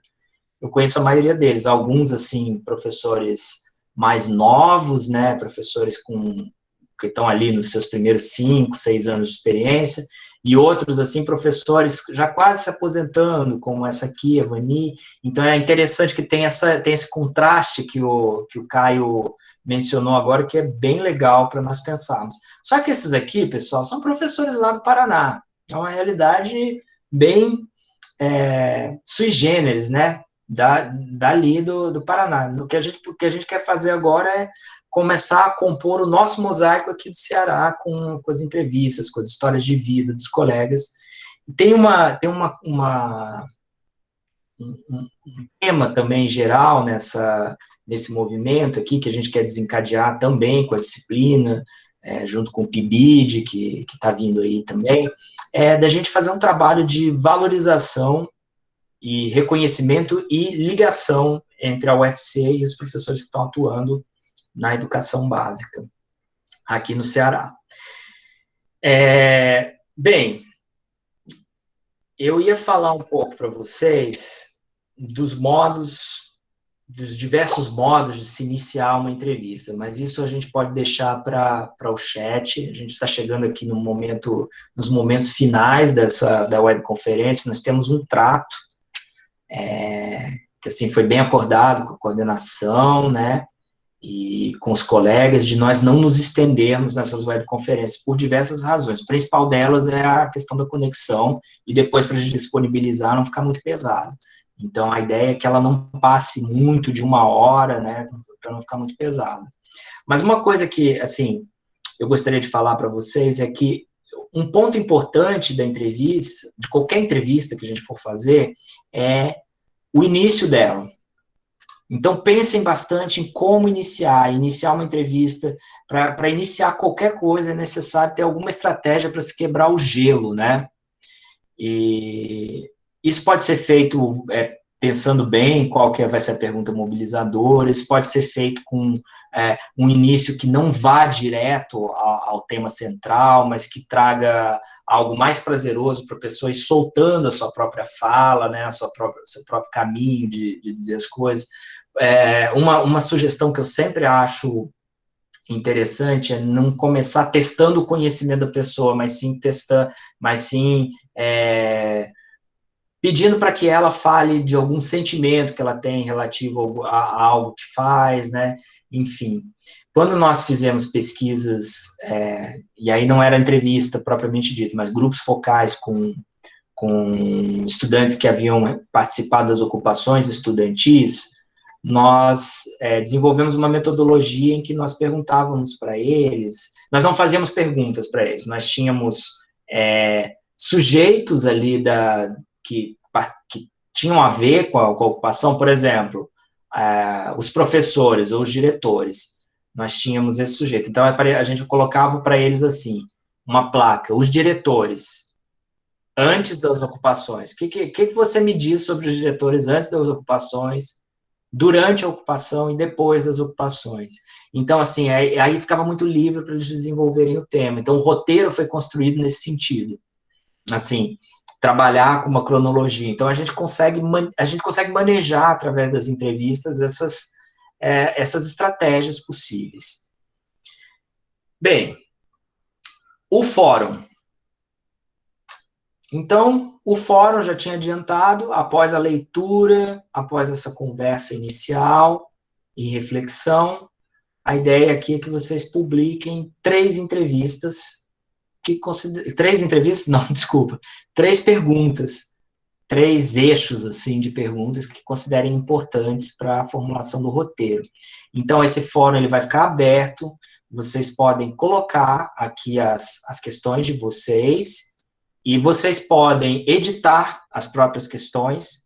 Eu conheço a maioria deles, alguns, assim, professores mais novos, né, professores que estão ali nos seus primeiros 5, 6 anos de experiência, e outros, assim, professores já quase se aposentando, como essa aqui, a Vani. Então, é interessante que tem esse contraste que o Caio mencionou agora, que é bem legal para nós pensarmos. Só que esses aqui, pessoal, são professores lá do Paraná. É uma realidade bem sui generis, né, dali do Paraná. O que a gente quer fazer agora é começar a compor o nosso mosaico aqui do Ceará com as entrevistas, com as histórias de vida dos colegas. Tem um tema também geral nesse movimento aqui, que a gente quer desencadear também com a disciplina, junto com o PIBID, que está vindo aí também, da gente fazer um trabalho de valorização e reconhecimento e ligação entre a UFC e os professores que estão atuando na educação básica aqui no Ceará. Bem, eu ia falar um pouco para vocês dos diversos modos de se iniciar uma entrevista, mas isso a gente pode deixar para o chat. A gente está chegando aqui nos momentos finais da webconferência. Nós temos um trato, que assim foi bem acordado com a coordenação, né, e com os colegas, de nós não nos estendermos nessas webconferências por diversas razões. A principal delas é a questão da conexão, e depois para a gente disponibilizar não ficar muito pesado. Então, a ideia é que ela não passe muito de 1 hora, né, para não ficar muito pesado. Mas uma coisa que, assim, eu gostaria de falar para vocês é que um ponto importante da entrevista, de qualquer entrevista que a gente for fazer, é o início dela. Então, pensem bastante em como iniciar uma entrevista. Para iniciar qualquer coisa, é necessário ter alguma estratégia para se quebrar o gelo, né? E isso pode ser feito pensando bem qual que vai ser a pergunta mobilizadora, isso pode ser feito com um início que não vá direto ao tema central, mas que traga algo mais prazeroso para a pessoa ir soltando a sua própria fala, né, seu próprio caminho de dizer as coisas. Uma sugestão que eu sempre acho interessante é não começar testando o conhecimento da pessoa, mas sim pedindo para que ela fale de algum sentimento que ela tem relativo a algo que faz, né? Enfim, quando nós fizemos pesquisas, e aí não era entrevista propriamente dita, mas grupos focais com estudantes que haviam participado das ocupações estudantis, nós desenvolvemos uma metodologia em que nós perguntávamos para eles, nós não fazíamos perguntas para eles, nós tínhamos sujeitos ali que tinham a ver com a ocupação, por exemplo, os professores ou os diretores, nós tínhamos esse sujeito. Então, a gente colocava para eles assim, uma placa, os diretores, antes das ocupações. O que você me diz sobre os diretores antes das ocupações, durante a ocupação e depois das ocupações? Então, assim, aí ficava muito livre para eles desenvolverem o tema. Então, o roteiro foi construído nesse sentido. Assim, trabalhar com uma cronologia. Então, a gente consegue manejar, através das entrevistas, essas estratégias possíveis. Bem, o fórum. Então, o fórum já tinha adiantado, após a leitura, após essa conversa inicial e reflexão, a ideia aqui é que vocês publiquem 3 entrevistas, 3 perguntas, 3 eixos, assim, de perguntas que considerem importantes para a formulação do roteiro. Então, esse fórum ele vai ficar aberto, vocês podem colocar aqui as questões de vocês, e vocês podem editar as próprias questões,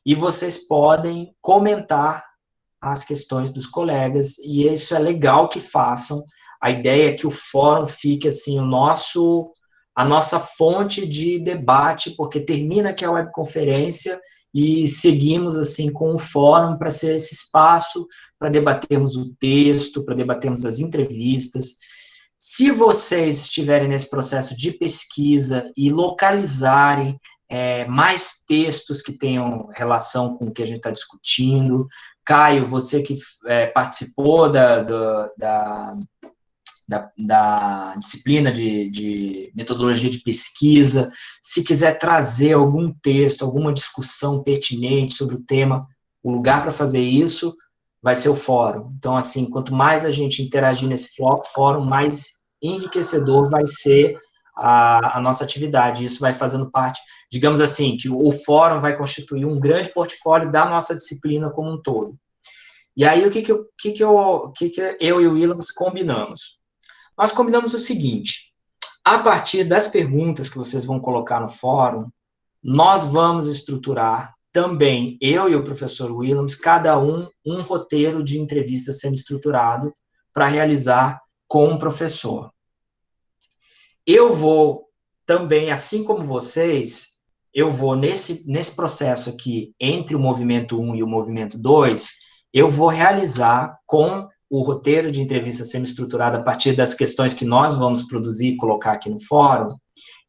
e vocês podem comentar as questões dos colegas, e isso é legal que façam. A ideia é que o fórum fique, assim, a nossa fonte de debate, porque termina aqui a webconferência e seguimos, assim, com o fórum para ser esse espaço para debatermos o texto, para debatermos as entrevistas. Se vocês estiverem nesse processo de pesquisa e localizarem mais textos que tenham relação com o que a gente está discutindo, Caio, você que participou da disciplina de metodologia de pesquisa, se quiser trazer algum texto, alguma discussão pertinente sobre o tema, o lugar para fazer isso vai ser o fórum. Então, assim, quanto mais a gente interagir nesse fórum, mais enriquecedor vai ser a nossa atividade. Isso vai fazendo parte, digamos assim, que o fórum vai constituir um grande portfólio da nossa disciplina como um todo. E aí, o que eu e o Williams combinamos? Nós combinamos o seguinte: a partir das perguntas que vocês vão colocar no fórum, nós vamos estruturar também, eu e o professor Williams, cada um roteiro de entrevista semi-estruturado para realizar com um professor. Eu vou também, assim como vocês, eu vou nesse processo aqui, entre o movimento 1 e o movimento 2, eu vou realizar com o roteiro de entrevista semi-estruturado a partir das questões que nós vamos produzir e colocar aqui no fórum,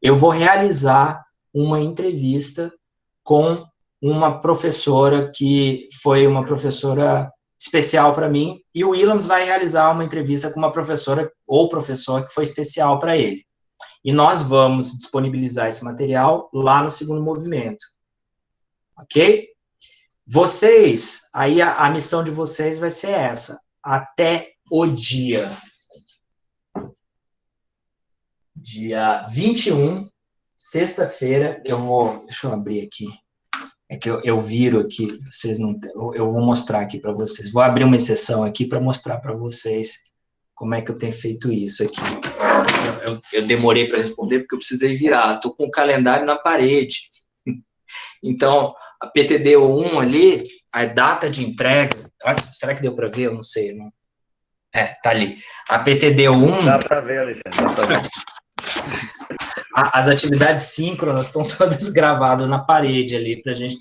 eu vou realizar uma entrevista com uma professora que foi uma professora especial para mim, e o Williams vai realizar uma entrevista com uma professora ou professor que foi especial para ele. E nós vamos disponibilizar esse material lá no segundo movimento. Ok? Vocês, aí a missão de vocês vai ser essa, até o dia 21, sexta-feira, deixa eu abrir aqui, é que eu viro aqui, vocês não, eu vou mostrar aqui para vocês, vou abrir uma exceção aqui para mostrar para vocês como é que eu tenho feito isso aqui. Eu demorei para responder porque eu precisei virar, estou com o calendário na parede, então, a PTD1 ali, a data de entrega, será que deu para ver? Eu não sei, não. Tá ali. A PTD1... Dá para ver, Alexandre, dá para ver. As atividades síncronas estão todas gravadas na parede ali, para a gente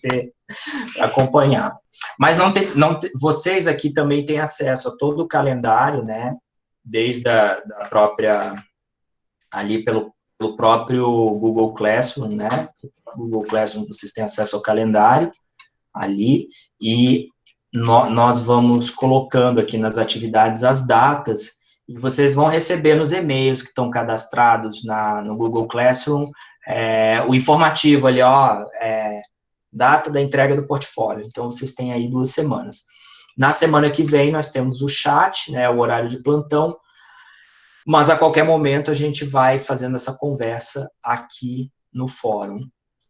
acompanhar. Mas vocês aqui também têm acesso a todo o calendário, né? Desde a própria... ali pelo próprio Google Classroom, né? No Google Classroom vocês têm acesso ao calendário ali, e nós vamos colocando aqui nas atividades as datas, e vocês vão receber nos e-mails que estão cadastrados no Google Classroom, o informativo ali, data da entrega do portfólio. Então, vocês têm aí 2 semanas. Na semana que vem, nós temos o chat, né, o horário de plantão, mas a qualquer momento a gente vai fazendo essa conversa aqui no fórum.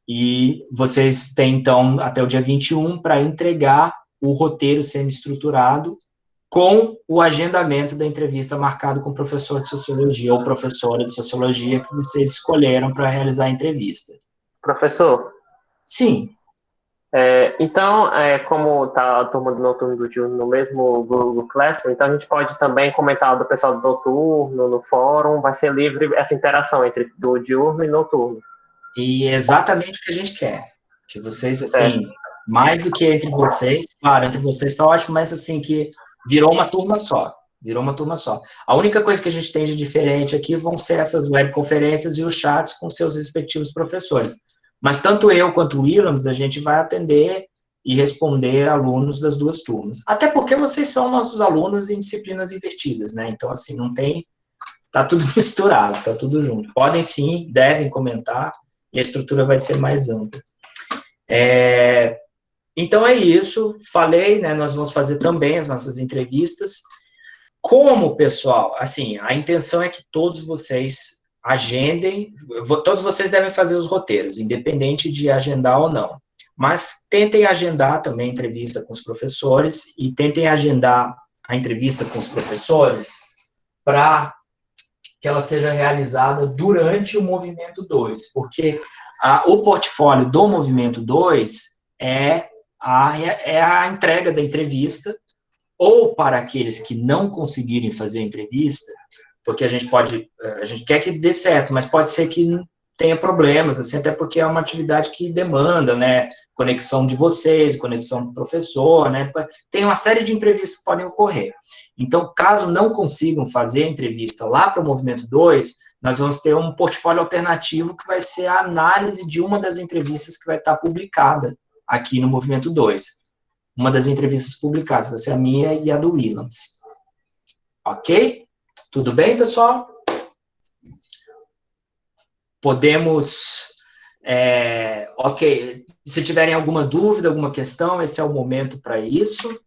E vocês têm, então, até o dia 21 para entregar o roteiro semi-estruturado com o agendamento da entrevista marcado com o professor de Sociologia ou professora de Sociologia que vocês escolheram para realizar a entrevista. Professor? Sim. Então, como está a turma do noturno do diurno no mesmo Google Classroom, então a gente pode também comentar do pessoal do noturno, no fórum, vai ser livre essa interação entre do diurno e noturno. E é exatamente o que a gente quer, que vocês, assim, mais do que entre vocês, claro, entre vocês está ótimo, mas assim, que virou uma turma só. A única coisa que a gente tem de diferente aqui vão ser essas webconferências e os chats com seus respectivos professores. Mas tanto eu quanto o Williams, a gente vai atender e responder alunos das 2 turmas. Até porque vocês são nossos alunos em disciplinas invertidas, né? Então, assim, não tem... Tá tudo misturado, tá tudo junto. Podem sim, devem comentar, e a estrutura vai ser mais ampla. Então, é isso. Falei, né? Nós vamos fazer também as nossas entrevistas. Como, pessoal, assim, a intenção é que todos vocês agendem, todos vocês devem fazer os roteiros, independente de agendar ou não. Mas tentem agendar também a entrevista com os professores e tentem agendar a entrevista com os professores para que ela seja realizada durante o Movimento 2, porque o portfólio do Movimento 2 é a entrega da entrevista, ou para aqueles que não conseguirem fazer a entrevista, porque a gente quer que dê certo, mas pode ser que tenha problemas, assim, até porque é uma atividade que demanda, né, conexão de vocês, conexão do professor, né, tem uma série de imprevistos que podem ocorrer. Então, caso não consigam fazer a entrevista lá para o Movimento 2, nós vamos ter um portfólio alternativo que vai ser a análise de uma das entrevistas que vai estar publicada aqui no Movimento 2. Uma das entrevistas publicadas vai ser a minha e a do Williams. Ok? Tudo bem, pessoal? Podemos... ok, se tiverem alguma dúvida, alguma questão, esse é o momento para isso.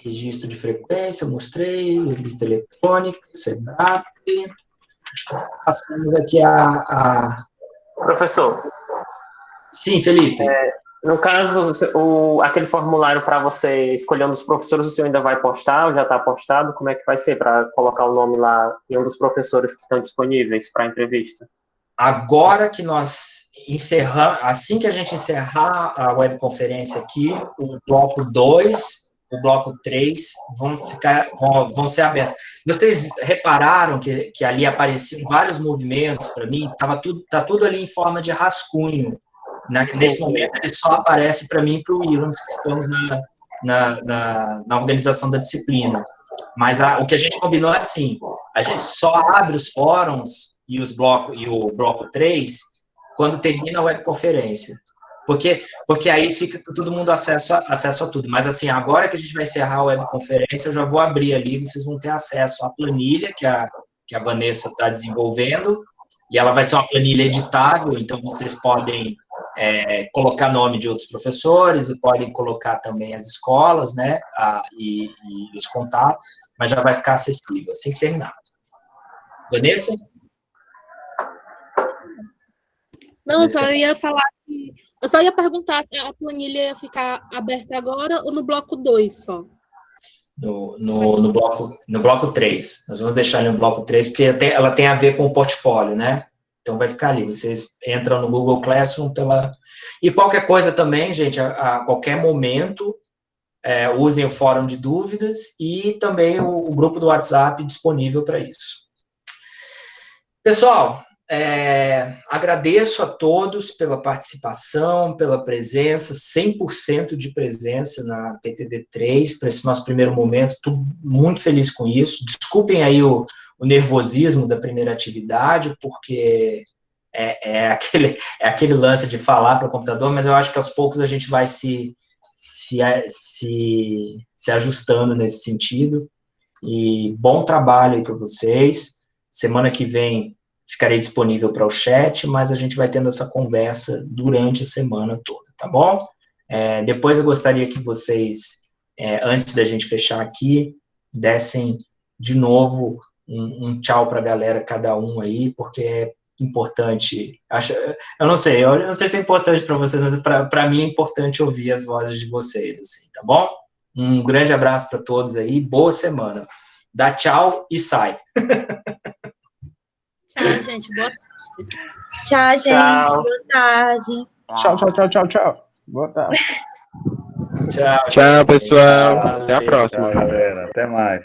Registro de frequência, mostrei, revista eletrônica, SEBRAP. Passamos aqui Professor. Sim, Felipe. No caso, aquele formulário para você escolher um dos professores, o senhor ainda vai postar ou já está postado? Como é que vai ser para colocar o nome lá em um dos professores que estão disponíveis para a entrevista? Agora que nós encerramos, assim que a gente encerrar a webconferência aqui, o bloco 2, o bloco 3 vão ser abertos. Vocês repararam que ali apareciam vários movimentos para mim? Tá tudo ali em forma de rascunho. Nesse momento, ele só aparece para mim e para o Williams, que estamos na organização da disciplina. Mas o que a gente combinou é assim, a gente só abre os fóruns e o bloco 3 quando termina a webconferência. Porque aí fica todo mundo acesso a tudo. Mas, assim, agora que a gente vai encerrar a webconferência, eu já vou abrir ali, vocês vão ter acesso à planilha que a Vanessa está desenvolvendo, e ela vai ser uma planilha editável, então vocês podem colocar nome de outros professores e podem colocar também as escolas, né, e os contatos, mas já vai ficar acessível assim que terminar. Vanessa? Não, eu só ia perguntar se a planilha ia ficar aberta agora ou no bloco 2 só. No bloco 3. Nós vamos deixar ali no bloco 3, porque ela tem a ver com o portfólio, né? Então, vai ficar ali. Vocês entram no Google Classroom E qualquer coisa também, gente, a qualquer momento, usem o fórum de dúvidas e também o grupo do WhatsApp disponível para isso. Pessoal, agradeço a todos pela participação, pela presença, 100% de presença na PTD3, para esse nosso primeiro momento, estou muito feliz com isso. Desculpem aí o nervosismo da primeira atividade, porque aquele lance de falar para o computador, mas eu acho que aos poucos a gente vai se ajustando nesse sentido. E bom trabalho aí para vocês. Semana que vem ficarei disponível para o chat, mas a gente vai tendo essa conversa durante a semana toda, tá bom? Depois eu gostaria que vocês, antes da gente fechar aqui, dessem de novo um tchau para a galera, cada um aí, porque é importante. Eu não sei se é importante para vocês, mas para mim é importante ouvir as vozes de vocês, assim, tá bom? Um grande abraço para todos aí, boa semana. Dá tchau e sai. Tchau, gente. Boa tarde. Tchau, gente. Boa tarde. Tchau. Boa tarde. Tchau. Tchau, pessoal. Até a próxima. Tchau, galera. Até mais.